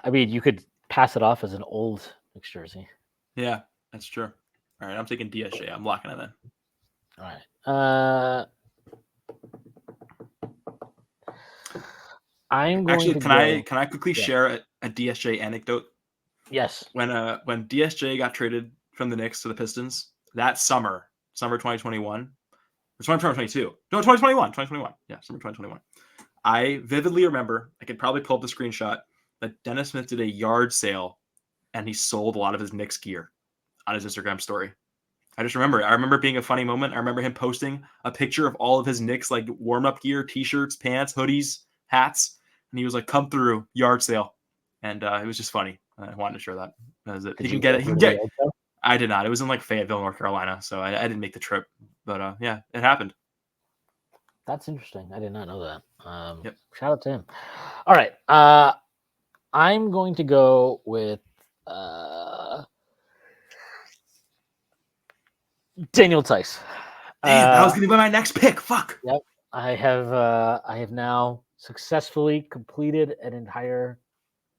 I mean, you could pass it off as an old Knicks jersey. Yeah, that's true. All right, I'm taking DSJ. I'm locking it in. All right. I'm going Actually, to can I quickly share a DSJ anecdote? Yes. When DSJ got traded from the Knicks to the Pistons that summer 2021, or 2022. No, 2021. Yeah, summer 2021. I vividly remember, I could probably pull up the screenshot, that Dennis Smith did a yard sale and he sold a lot of his Knicks gear on his Instagram story. I just remember it. I remember it being a funny moment. I remember him posting a picture of all of his Knicks like warm-up gear, t-shirts, pants, hoodies, hats, and he was like, "Come through, yard sale," and it was just funny. I wanted to share that. That was it. He can get it. He can get. I did not. It was in like Fayetteville, North Carolina, so I didn't make the trip. But yeah, it happened. That's interesting. I did not know that. Yep. Shout out to him. All right. I'm going to go with Daniel Tice. Damn, that was gonna be my next pick. Fuck. Yep. I have now successfully completed an entire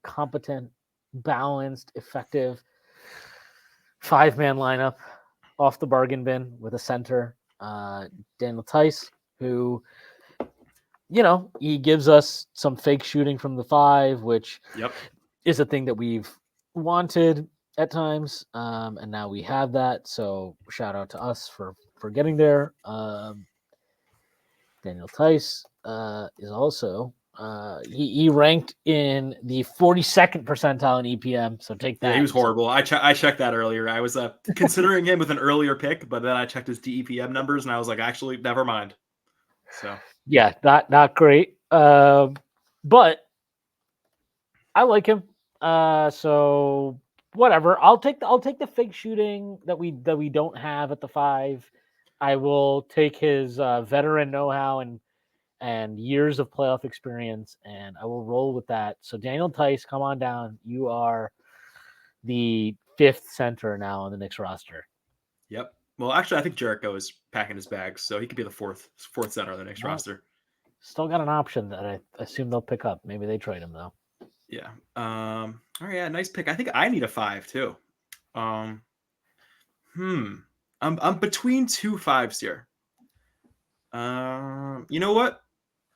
competent, balanced, effective 5-man lineup off the bargain bin with a center, Daniel Tice, who, he gives us some fake shooting from the 5, which is a thing that we've wanted at times, and now we have that. So shout out to us for getting there. Daniel Tice is also he ranked in the 42nd percentile in EPM. So take that. Yeah, he was horrible. I checked that earlier. I was considering him with an earlier pick, but then I checked his DEPM numbers and I was like, actually, never mind. So yeah, not great. But I like him. So whatever. I'll take the fake shooting that we don't have at the 5. I will take his veteran know-how and years of playoff experience, and I will roll with that. So Daniel Tice, come on down. You are the 5th center now on the Knicks roster. Yep. Well, actually, I think Jericho is packing his bags, so he could be the fourth center on the Knicks roster. Still got an option that I assume they'll pick up. Maybe they trade him though. Yeah. All right. Yeah. Nice pick. I think I need a 5 too. I'm between 2 5s here. You know what?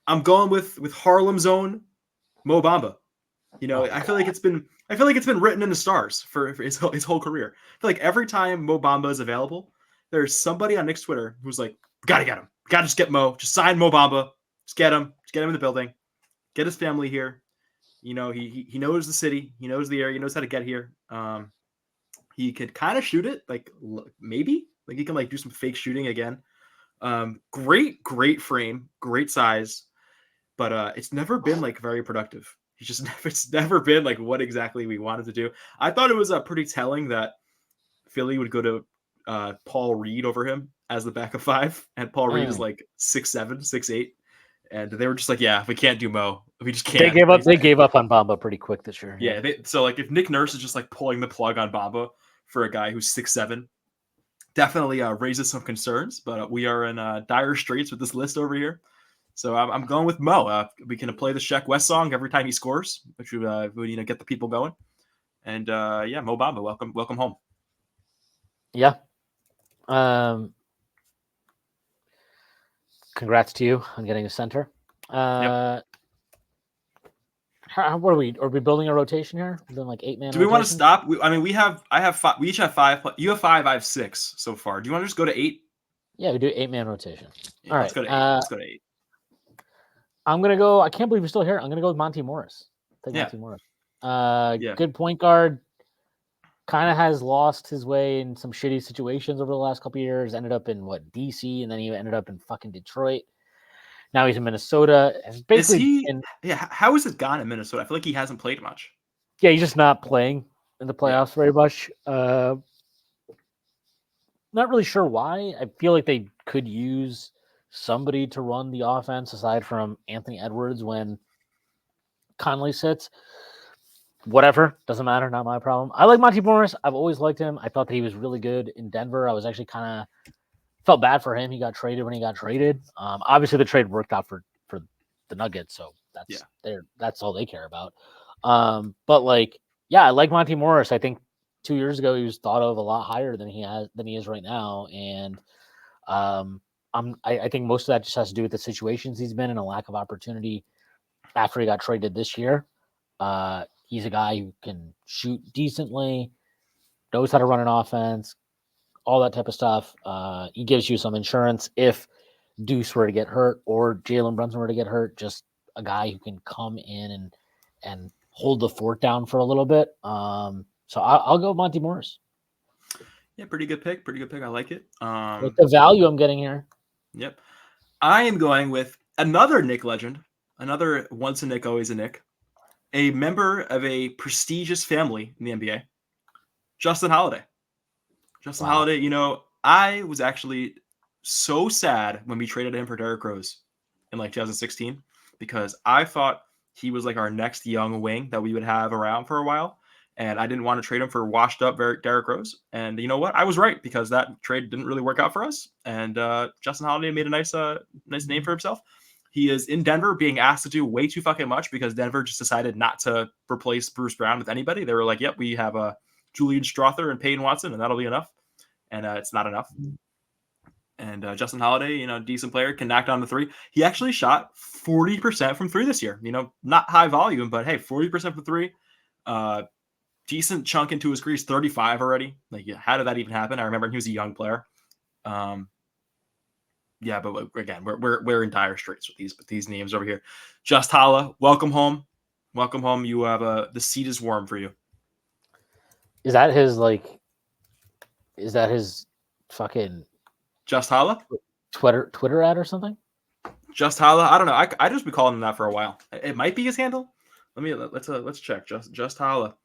I'm going with Harlem's own Mo Bamba. I feel like it's been written in the stars for his whole career. I feel like every time Mo Bamba is available, there's somebody on Knicks Twitter who's like, "Gotta get him. Gotta just get Mo. Just sign Mo Bamba. Just get him. Just get him in the building. Get his family here. He knows the city. He knows the area. He knows how to get here. He could kind of shoot it, like maybe like he can like do some fake shooting again. Great frame, great size, but it's never been like very productive. It's never been like what exactly we wanted to do. I thought it was pretty telling that Philly would go to Paul Reed over him as the backup 5, and Paul Reed is like 6'7", 6'8", and they were just like, yeah, we can't do Mo. We just can't. They gave up on Bamba pretty quick this year. Yeah. So like if Nick Nurse is just like pulling the plug on Bamba for a guy who's 6'7", definitely raises some concerns. But we are in dire straits with this list over here. So I'm going with Mo. We can play the Sheck West song every time he scores, which would get the people going. And yeah, Mo Bamba, welcome home. Yeah. Congrats to you on getting a center. Yep. What are we? Are we building a rotation here? We're doing like 8-man. Do we want to stop? I have 5. We each have 5. You have 5. I have 6 so far. Do you want to just go to 8? Yeah, we do 8-man rotation. Yeah, all right. Let's go to 8. Let's go to 8. I'm gonna go. I can't believe you're still here. I'm gonna go with Monty Morris. Monty Morris. Good point guard. Kind of has lost his way in some shitty situations over the last couple of years. Ended up in DC, and then he ended up in fucking Detroit. Now he's in Minnesota. How has it gone in Minnesota? I feel like he hasn't played much. Yeah, he's just not playing in the playoffs very much. Not really sure why. I feel like they could use somebody to run the offense aside from Anthony Edwards when Conley sits. Whatever, doesn't matter, not my problem. I like Monty Morris. I've always liked him. I thought that he was really good in Denver. I was actually kind of Felt bad for him. He got traded when he got traded. Obviously, the trade worked out for the Nuggets, so that's all they care about. But like, yeah, I like Monty Morris. I think 2 years ago he was thought of a lot higher than he is right now, and I think most of that just has to do with the situations he's been in, a lack of opportunity after he got traded this year. He's a guy who can shoot decently, knows how to run an offense, all that type of stuff. He gives you some insurance if Deuce were to get hurt or Jalen Brunson were to get hurt. Just a guy who can come in and hold the fort down for a little bit. So I'll go Monty Morris. Yeah, pretty good pick. Pretty good pick. I like it. With the value I'm getting here. Yep. I am going with another Knick legend, another once a Knick, always a Knick, a member of a prestigious family in the NBA, Justin Holiday. Justin Holiday, you know, I was actually so sad when we traded him for Derrick Rose in like 2016 because I thought he was like our next young wing that we would have around for a while. And I didn't want to trade him for washed up Derrick Rose. And you know what? I was right because that trade didn't really work out for us. And Justin Holiday made a nice name for himself. He is in Denver being asked to do way too fucking much because Denver just decided not to replace Bruce Brown with anybody. They were like, yep, we have Julian Strother and Peyton Watson, and that'll be enough. And it's not enough. And Justin Holiday, you know, decent player, can knock down the three. He actually shot 40% from three this year. You know, not high volume, but hey, 40% from three. Decent chunk into his career. He's 35 already. Like, yeah, how did that even happen? I remember he was a young player. Yeah, but again, we're in dire straits with these names over here. Just Holla, welcome home. Welcome home. You have the seat is warm for you. Is that his fucking Just Holla? Twitter ad or something? Just Holla? I don't know. I just been calling him that for a while. It might be his handle. Let's check. Just Holla.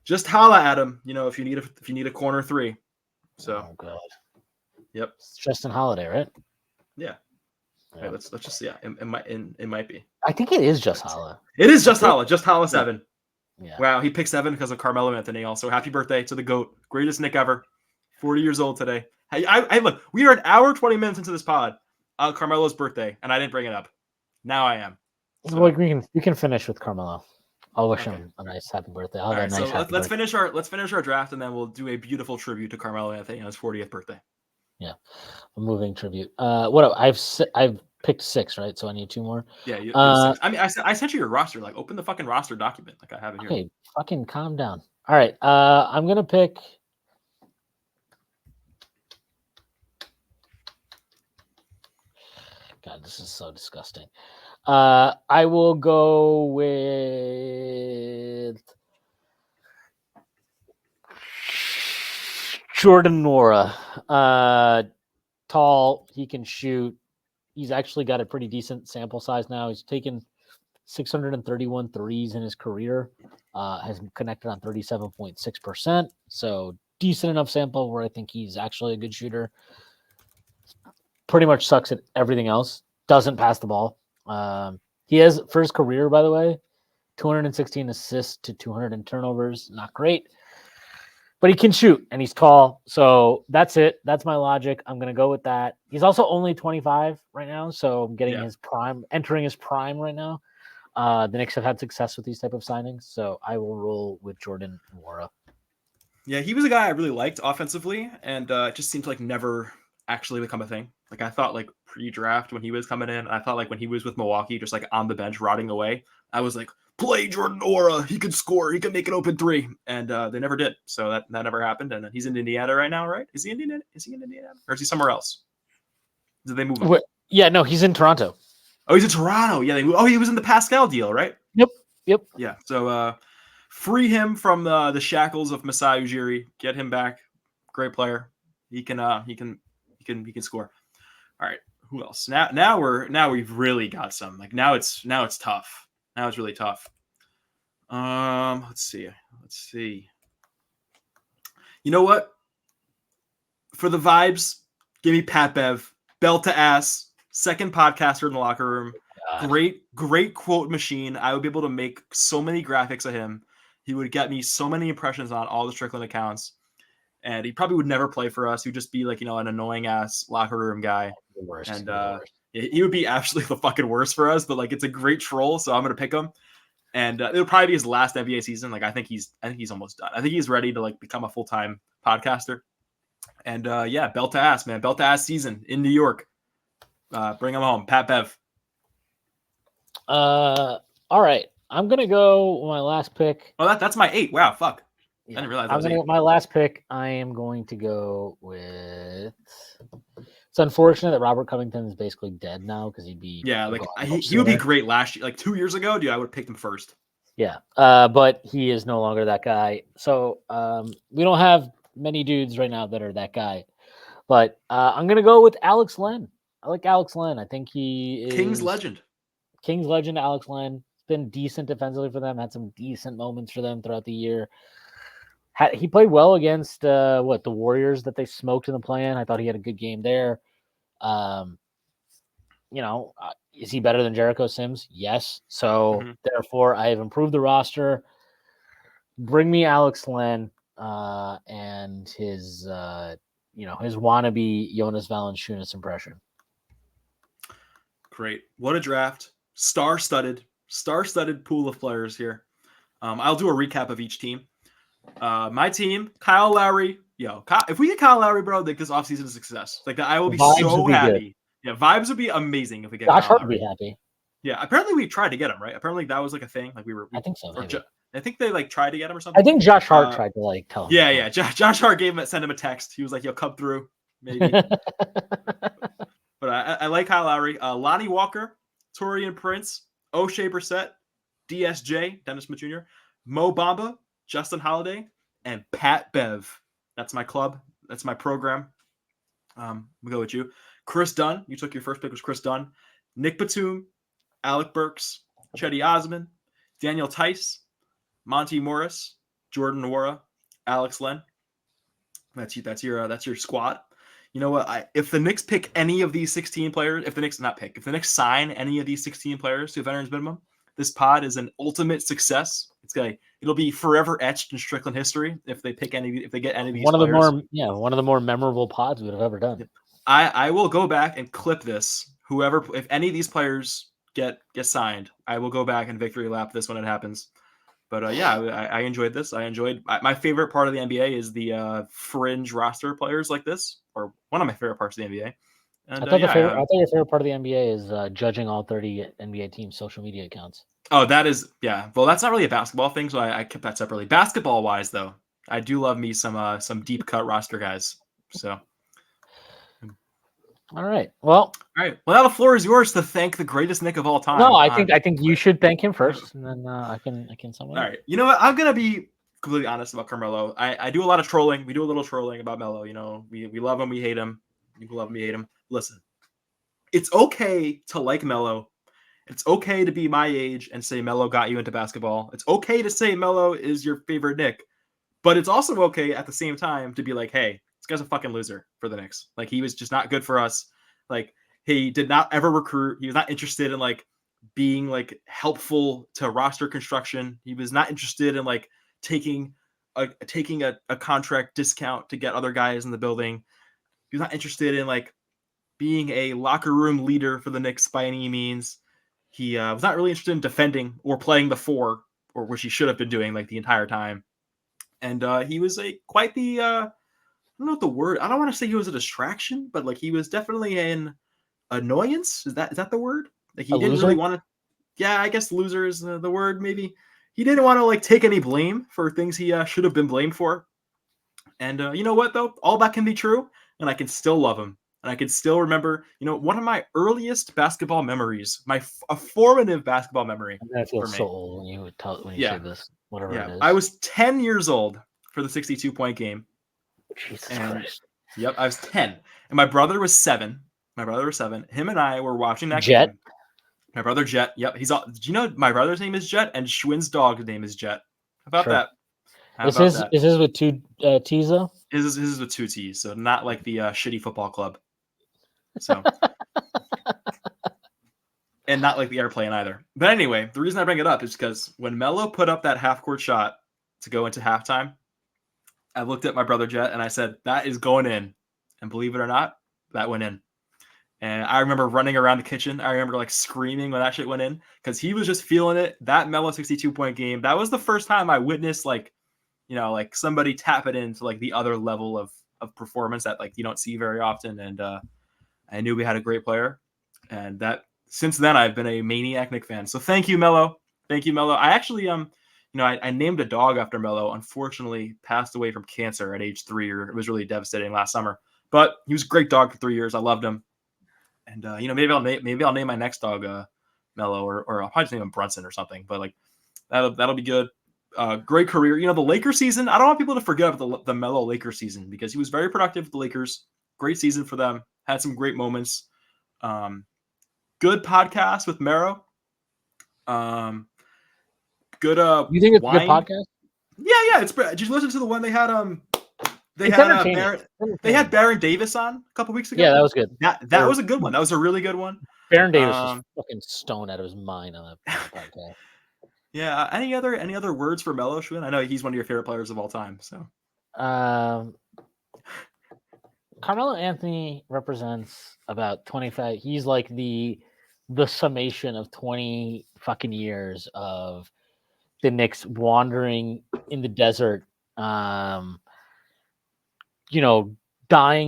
Just holla at him, you know, if you need a corner three. So, oh god, yep, it's Justin Holiday, right? Yeah. Right, let's just it might be. I think it is Just Holla. It is Just Holla. Just Holla 7. Yeah. Wow, he picked 7 because of Carmelo Anthony. Also, happy birthday to the GOAT, greatest Knick ever, 40 years old today. Hey, I look, we are an hour 20 minutes into this pod. Carmelo's birthday, and I didn't bring it up. Now I am. So. Well, we can finish with Carmelo. I'll wish him a nice happy birthday. All right, so let's finish our draft, and then we'll do a beautiful tribute to Carmelo Anthony on his 40th birthday. Yeah, a moving tribute. What I've picked 6, right? So I need 2 more. Yeah, you 6. I mean, I sent you your roster. Like, open the fucking roster document. Like, I have it here. Okay, fucking calm down. All right, I'm gonna pick. God, this is so disgusting. I will go with Jordan Nwora. Tall, he can shoot. He's actually got a pretty decent sample size now. He's taken 631 threes in his career. Has connected on 37.6%. So decent enough sample where I think he's actually a good shooter. Pretty much sucks at everything else. Doesn't pass the ball. He has, for his career, by the way, 216 assists to 200 turnovers. Not great, but he can shoot and he's tall. So that's it. That's my logic. I'm going to go with that. He's also only 25 right now. So I'm getting his prime, entering his prime right now. The Knicks have had success with these type of signings. So I will roll with Jordan Nwora. Yeah, he was a guy I really liked offensively, and it just seemed to like never actually become a thing. Like, I thought like pre-draft when he was coming in, I thought like when he was with Milwaukee, just like on the bench rotting away, I was like, play Jordan Nwora. He could score. He can make an open 3. And they never did. So that never happened. And he's in Indiana right now, right? Is he in Indiana? Or is he somewhere else? Did they move him? Yeah, no, he's in Toronto. Oh, he's in Toronto. Yeah, he was in the Pascal deal, right? Yep. Yeah. So free him from the shackles of Masai Ujiri. Get him back. Great player. He can score. All right. Who else? Now we've really got some. Like, now it's tough. Now it's really tough. Let's see. You know what? For the vibes, give me Pat Bev. Belt to ass. Second podcaster in the locker room. God. Great quote machine. I would be able to make so many graphics of him. He would get me so many impressions on all the Strickland accounts. and he probably would never play for us. He'd just be like, you know, an annoying ass locker room guy. The worst. And the worst. he would be absolutely the fucking worst for us, but like it's a great troll, so I'm gonna pick him. And it'll probably be his last NBA season. Like I think he's almost done. I think he's ready to like become a full-time podcaster. And yeah, belt to ass, man. Belt to ass season in New York. Bring him home. Pat Bev. All right. I'm gonna go with my last pick. Oh, that's my 8. Wow, fuck. Yeah. I didn't realize that I'm was gonna 8. with my last pick. I am going to go with. It's unfortunate that Robert Covington is basically dead now because he'd be Yeah, like gone he would be sooner. great last year. Like 2 years ago, dude, I would have picked him first. Yeah, but he is no longer that guy. So we don't have many dudes right now that are that guy. But I'm gonna go with Alex Len. I like Alex Len. I think he is Kings legend. Kings legend Alex Len. It's been decent defensively for them. Had some decent moments for them throughout the year. He played well against the Warriors that they smoked in the play-in. I thought he had a good game there. Is he better than Jericho Sims? Yes. So therefore, I have improved the roster. Bring me Alex Len and his his wannabe Jonas Valanciunas impression. Great. What a draft. Star-studded pool of players here. I'll do a recap of each team. My team, Kyle Lowry. If we get Kyle Lowry, bro, like this offseason is a success. Like I will be so happy. Good. Yeah, vibes would be amazing if we get Josh Kyle Hart would be happy. Yeah, apparently we tried to get him, right? Apparently that was like a thing. Like I think so. I think they like tried to get him or something. I think Josh Hart tried to like tell him. Yeah. Josh Hart sent him a text. He was like, "Yo, come through, maybe." But I like Kyle Lowry, Lonnie Walker, Torian Prince, O'Shea Brissett, DSJ, Dennis Smith Jr., Mo Bamba, Justin Holiday, and Pat Bev. That's my club. That's my program. We'll go with you. Chris Dunn. You took your first pick was Chris Dunn. Nick Batum, Alec Burks, Chetty Osman, Daniel Tice, Monty Morris, Jordan Nwora, Alex Len. That's your squad. You know what? If the Knicks pick any of these 16 players, if the Knicks sign any of these 16 players to a veterans minimum, this pod is an ultimate success. It'll be forever etched in Strickland history if they get any of these players. One of the more memorable pods we've ever done. I will go back and clip this. If any of these players get signed, I will go back and victory lap this when it happens. But I enjoyed this. My favorite part of the NBA is the fringe roster players like this, or one of my favorite parts of the NBA. And, I thought your favorite part of the NBA is judging all 30 NBA teams' social media accounts. Oh, that is, yeah. Well, that's not really a basketball thing, so I kept that separately. Basketball-wise, though, I do love me some deep-cut roster guys. So, all right. Well, now the floor is yours to thank the greatest Nick of all time. No, I think you should thank him first, and then I can someone. All right. You know what? I'm gonna be completely honest about Carmelo. I do a lot of trolling. We do a little trolling about Melo. You know, we love him, we hate him. People love him, we hate him. Listen, it's okay to like Melo. It's okay to be my age and say Melo got you into basketball. It's okay to say Melo is your favorite Knick. But it's also okay at the same time to be like, hey, this guy's a fucking loser for the Knicks. Like, he was just not good for us. Like, he did not ever recruit. He was not interested in, like, being, like, helpful to roster construction. He was not interested in, like, taking a contract discount to get other guys in the building. He was not interested in, like, being a locker room leader for the Knicks by any means. He was not really interested in defending or playing the four, or which he should have been doing, like, the entire time. And he was quite the I don't know what the word. I don't want to say he was a distraction, but like he was definitely an annoyance. Is that the word? Like he didn't really want to. Yeah, I guess loser is the word. Maybe he didn't want to like take any blame for things he should have been blamed for. And you know what though? All that can be true, and I can still love him, and I can still remember. You know, one of my earliest basketball memories, a formative basketball memory. I feel so old when you say this. Whatever it is. I was 10 years old for the 62-point game. Jesus Christ. Yep, I was 10. And my brother was 7. Him and I were watching that Jet. game. My brother Jet. Yep, do you know my brother's name is Jet and Shwin's dog's name is Jet? How about that? Is this with two T's though? This is with 2 T's, so not like the shitty football club. So and not like the airplane either. But anyway, the reason I bring it up is because when Melo put up that half-court shot to go into halftime, I looked at my brother Jet and I said, that is going in. And believe it or not, that went in. And I remember running around the kitchen. I remember like screaming when that shit went in because he was just feeling it. That Melo 62-point game, that was the first time I witnessed like, like somebody tap it into like the other level of performance that like you don't see very often. And I knew we had a great player. And that since then I've been a maniac Knicks fan. So thank you, Melo. Thank you, Melo. I actually I named a dog after Melo. Unfortunately, passed away from cancer at age 3. It was really devastating last summer. But he was a great dog for 3 years. I loved him. And maybe I'll name my next dog Melo, or I'll probably name him Brunson or something. But like that'll be good. Great career. The Lakers season. I don't want people to forget about the Melo Lakers season because he was very productive with the Lakers. Great season for them. Had some great moments. Good podcast with Mero. Good. You think it's wine. a good podcast? Yeah. It's. Did you listen to the one they had? They It's had entertaining. they had Baron Davis on a couple weeks ago. Yeah, that was good. That was a good one. That was a really good one. Baron Davis was fucking stoned out of his mind on that podcast. Yeah. Any other words for Melo, Shwin? I know he's one of your favorite players of all time. So. Carmelo Anthony represents about 25. He's like the summation of 20 fucking years of the Knicks wandering in the desert, dying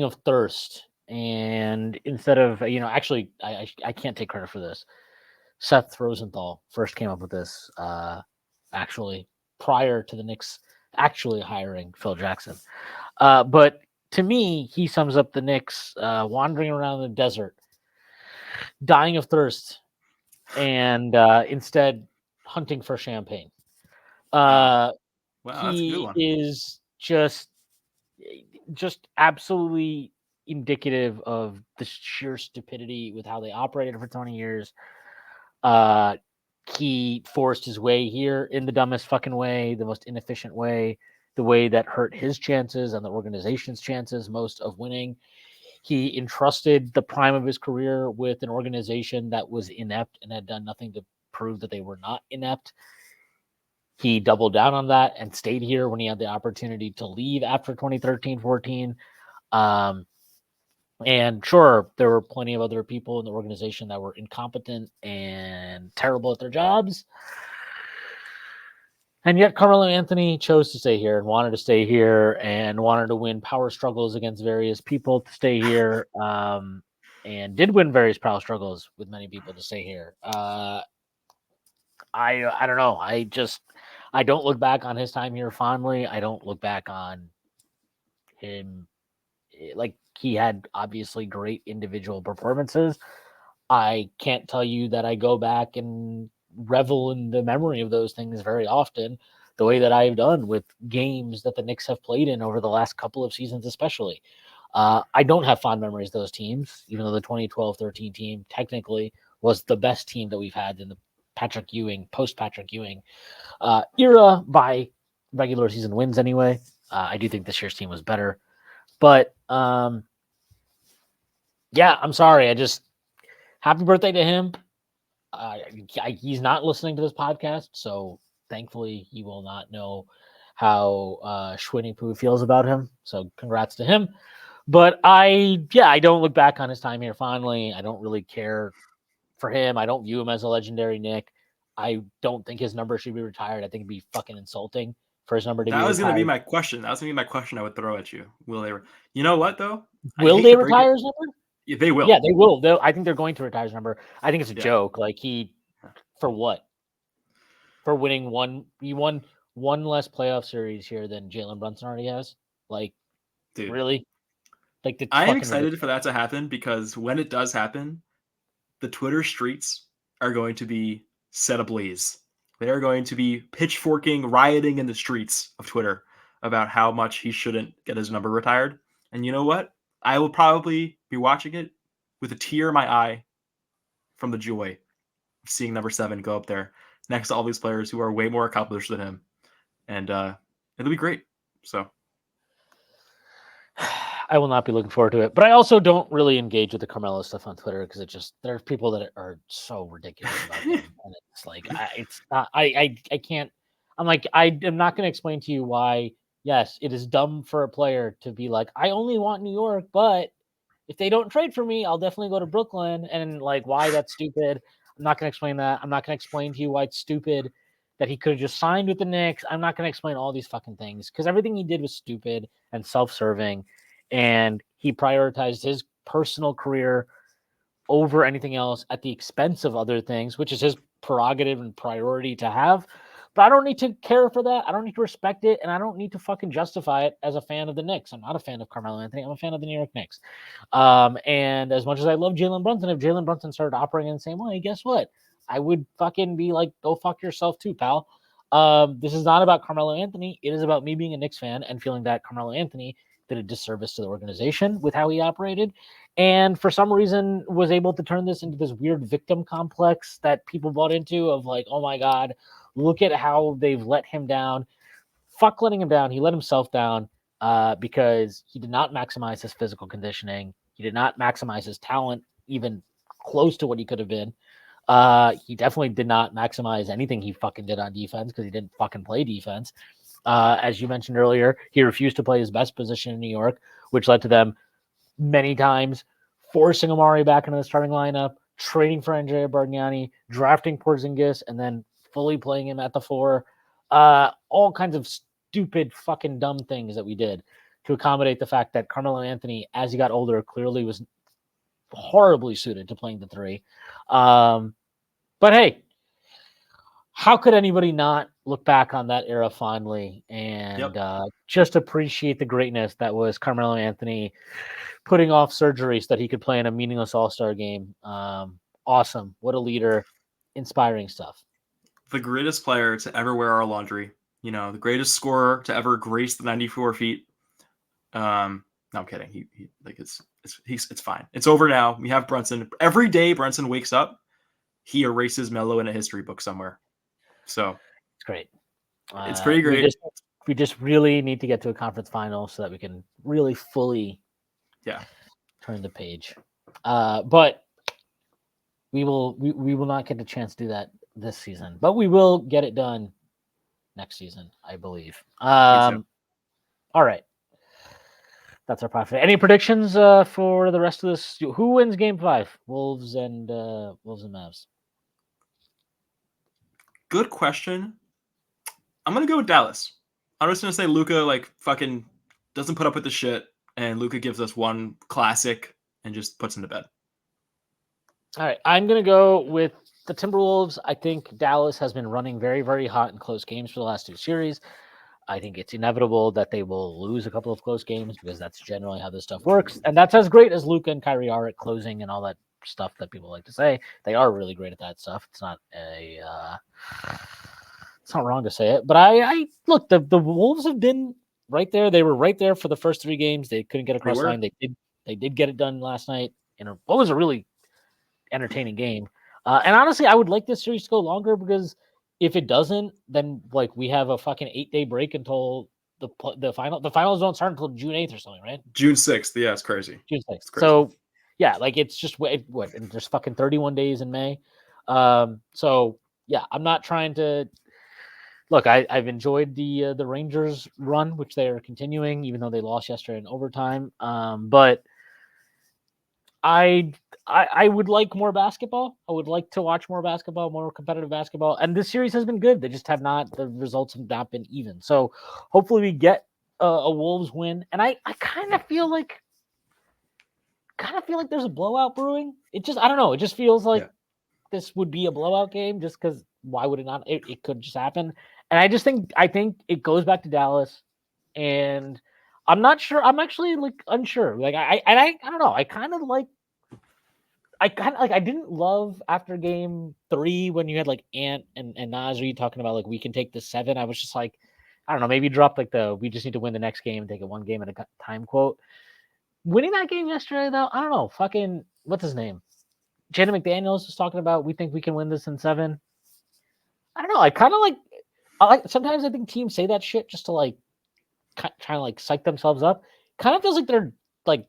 of thirst. And instead of, actually, I can't take credit for this. Seth Rosenthal first came up with this, actually, prior to the Knicks actually hiring Phil Jackson. But to me, he sums up the Knicks wandering around the desert, dying of thirst, and instead hunting for champagne. Wow, that's a good one. He is just absolutely indicative of the sheer stupidity with how they operated for 20 years. He forced his way here in the dumbest fucking way, the most inefficient way, the way that hurt his chances and the organization's chances most of winning. He entrusted the prime of his career with an organization that was inept and had done nothing to prove that they were not inept. He doubled down on that and stayed here when he had the opportunity to leave after 2013-14. And sure, there were plenty of other people in the organization that were incompetent and terrible at their jobs. And yet Carmelo Anthony chose to stay here and wanted to stay here and wanted to win power struggles against various people to stay here, and did win various power struggles with many people to stay here. I don't know. I don't look back on his time here fondly. I don't look back on him like he had obviously great individual performances. I can't tell you that I go back and revel in the memory of those things very often, the way that I've done with games that the Knicks have played in over the last couple of seasons, especially. I don't have fond memories of those teams, even though the 2012-13 team technically was the best team that we've had in the post-Patrick Ewing era by regular season wins anyway. I do think this year's team was better. But, yeah, I'm sorry. Happy birthday to him. He's not listening to this podcast, so thankfully he will not know how Shwin Poo feels about him. So congrats to him. But I don't look back on his time here fondly. I don't really care for him. I don't view him as a legendary Knick. I don't think his number should be retired. I think it'd be fucking insulting for his number to be retired. That was going to be my question. That was going to be my question I would throw at you. Will they? You know what, though? Will they retire his number? Yeah, they will. Yeah, they will. I think they're going to retire his number. I think it's a joke. Like for what? For winning he won one less playoff series here than Jalen Brunson already has. Like, dude, really? Like, I am excited for that to happen because when it does happen, the Twitter streets are going to be set ablaze. They are going to be pitchforking, rioting in the streets of Twitter about how much he shouldn't get his number retired. And you know what? I will probably be watching it with a tear in my eye from the joy of seeing number 7 go up there next to all these players who are way more accomplished than him. And it'll be great. So I will not be looking forward to it. But I also don't really engage with the Carmelo stuff on Twitter because there's people that are so ridiculous about him. And it's like, I can't. I'm like, I am not going to explain to you why yes, it is dumb for a player to be like, I only want New York, but if they don't trade for me, I'll definitely go to Brooklyn. And like, why that's stupid. I'm not going to explain that. I'm not going to explain to you why it's stupid that he could have just signed with the Knicks. I'm not going to explain all these fucking things because everything he did was stupid and self-serving. And he prioritized his personal career over anything else at the expense of other things, which is his prerogative and priority to have. But I don't need to care for that. I don't need to respect it. And I don't need to fucking justify it as a fan of the Knicks. I'm not a fan of Carmelo Anthony. I'm a fan of the New York Knicks. And as much as I love Jalen Brunson, if Jalen Brunson started operating in the same way, guess what? I would fucking be like, go fuck yourself too, pal. This is not about Carmelo Anthony. It is about me being a Knicks fan and feeling that Carmelo Anthony did a disservice to the organization with how he operated. And for some reason was able to turn this into this weird victim complex that people bought into of like, oh my God, look at how they've let him down. Fuck letting him down. He let himself down because he did not maximize his physical conditioning. He did not maximize his talent even close to what he could have been. He definitely did not maximize anything he fucking did on defense because he didn't fucking play defense. As you mentioned earlier, he refused to play his best position in New York, which led to them many times forcing Amari back into the starting lineup, trading for Andrea Bargnani, drafting Porzingis, and then fully playing him at the 4. All kinds of stupid fucking dumb things that we did to accommodate the fact that Carmelo Anthony, as he got older, clearly was horribly suited to playing the 3. But hey, how could anybody not look back on that era fondly and just appreciate the greatness that was Carmelo Anthony putting off surgery so that he could play in a meaningless All-Star game? Awesome. What a leader. Inspiring stuff. The greatest player to ever wear our laundry. You know, the greatest scorer to ever grace the 94 feet. No, I'm kidding. He like it's fine. It's over now. We have Brunson. Every day Brunson wakes up, he erases Melo in a history book somewhere. So it's great. It's pretty great. We just really need to get to a conference final so that we can really fully turn the page. But we will not get the chance to do that this season, but we will get it done next season, I believe. All right. That's our profit. Any predictions for the rest of this? Who wins Game 5? Wolves and Mavs. Good question. I'm gonna go with Dallas. I'm just gonna say Luka like fucking doesn't put up with the shit, and Luka gives us one classic and just puts him to bed. All right, I'm gonna go with the Timberwolves. I think Dallas has been running very, very hot in close games for the last 2 series. I think it's inevitable that they will lose a couple of close games because that's generally how this stuff works. And that's as great as Luka and Kyrie are at closing and all that stuff that people like to say. They are really great at that stuff. It's not wrong to say it. But I look, the Wolves have been right there. They were right there for the first 3 games. They couldn't get across the line. They did get it done last night in what was a really entertaining game. And honestly, I would like this series to go longer because if it doesn't, then like we have a fucking 8-day break until the final. The finals don't start until June 8th or something, right? June 6th. Yeah, it's crazy. June 6th. So yeah, like it's just what there's fucking 31 days in May. So yeah, I'm not trying to look. I've enjoyed the Rangers run, which they are continuing, even though they lost yesterday in overtime. But I would like more basketball. I would like to watch more basketball, more competitive basketball. And this series has been good. They just the results have not been even. So hopefully we get a Wolves win. And I kind of feel like there's a blowout brewing. I don't know. It just feels like this would be a blowout game just because why would it not? It could just happen. And I think it goes back to Dallas. And I'm not sure. I'm actually like unsure. Like I don't know. I didn't love after game 3 when you had like Ant and Nasri talking about like we can take the 7. I was just like, I don't know, maybe drop like we just need to win the next game and take it one game at a time quote. Winning that game yesterday though, I don't know, fucking what's his name? Jaden McDaniels was talking about we think we can win this in 7. I don't know. I like sometimes I think teams say that shit just to like try to like psych themselves up. Kind of feels like they're like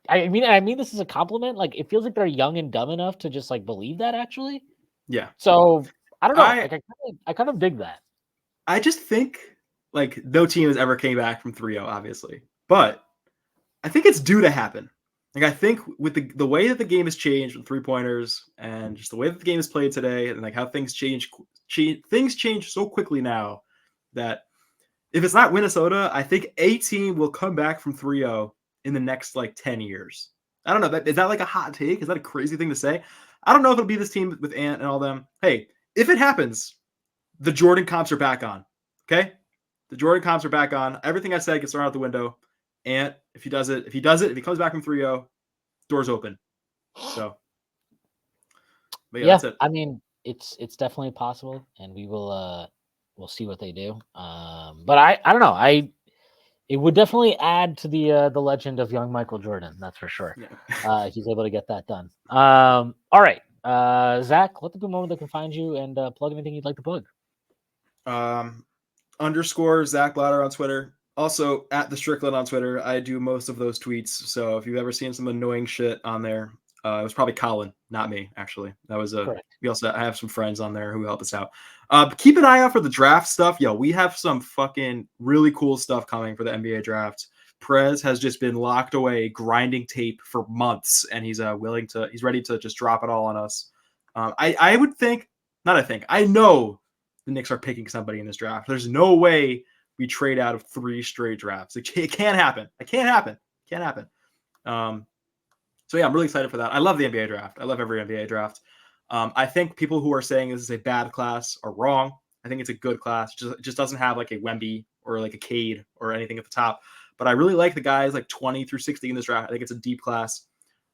I mean this is a compliment. Like it feels like they're young and dumb enough to just like believe that actually. Yeah. So I don't know. I kind of dig that. I just think like no team has ever came back from 3-0, obviously, but I think it's due to happen. Like I think with the way that the game has changed with 3-pointers and just the way that the game is played today, and like how things change so quickly now that if it's not Minnesota, I think a team will come back from 3-0 in the next like 10 years. I don't know. Is that like a hot take? Is that a crazy thing to say? I don't know if it'll be this team with Ant and all them. Hey, if it happens, the Jordan comps are back on. Okay? The Jordan comps are back on. Everything I said gets thrown out the window. Ant, if he comes back from 3-0, doors open. So, but yeah, that's it. I mean, it's definitely possible, and we'll see what they do. But I don't know. It would definitely add to the legend of young Michael Jordan. That's for sure. Yeah. He's able to get that done. All right, Zach, let the people know where they can find you and plug anything you'd like to plug. _ Zach Blatter on Twitter. Also at the Strickland on Twitter. I do most of those tweets. So if you've ever seen some annoying shit on there, it was probably Colin, not me, actually. That was I have some friends on there who help us out. Keep an eye out for the draft stuff. Yo, we have some fucking really cool stuff coming for the NBA draft. Prez has just been locked away grinding tape for months, and he's ready to just drop it all on us. I know the Knicks are picking somebody in this draft. There's no way we trade out of 3 straight drafts. It can't happen. It can't happen. So yeah, I'm really excited for that. I love the NBA draft. I love every NBA draft. I think people who are saying this is a bad class are wrong. I think it's a good class. It just doesn't have like a Wemby or like a Cade or anything at the top. But I really like the guys like 20 through 60 in this draft. I think it's a deep class,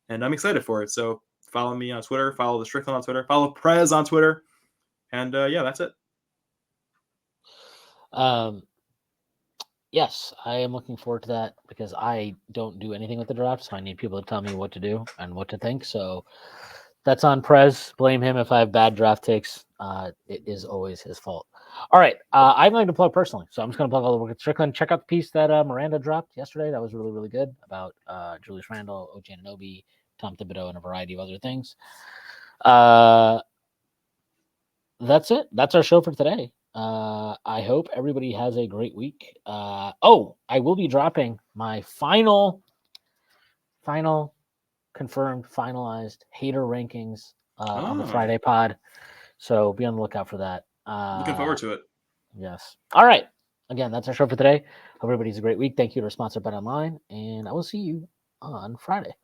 and I'm excited for it. So follow me on Twitter. Follow the Strickland on Twitter. Follow Prez on Twitter. And yeah, that's it. Yes, I am looking forward to that because I don't do anything with the draft, so I need people to tell me what to do and what to think. So that's on Prez. Blame him if I have bad draft takes. It is always his fault. All right, I'm going to plug personally, so I'm just going to plug all the work at Strickland. Check out the piece that Miranda dropped yesterday. That was really, really good about Julius Randle, OG Anunoby, Tom Thibodeau, and a variety of other things. That's it. That's our show for today. I hope everybody has a great week. I will be dropping my final confirmed, finalized hater rankings on the Friday pod. So be on the lookout for that. Looking forward to it. Yes. All right. Again, that's our show for today. Hope everybody has a great week. Thank you to our sponsor, BetOnline, and I will see you on Friday.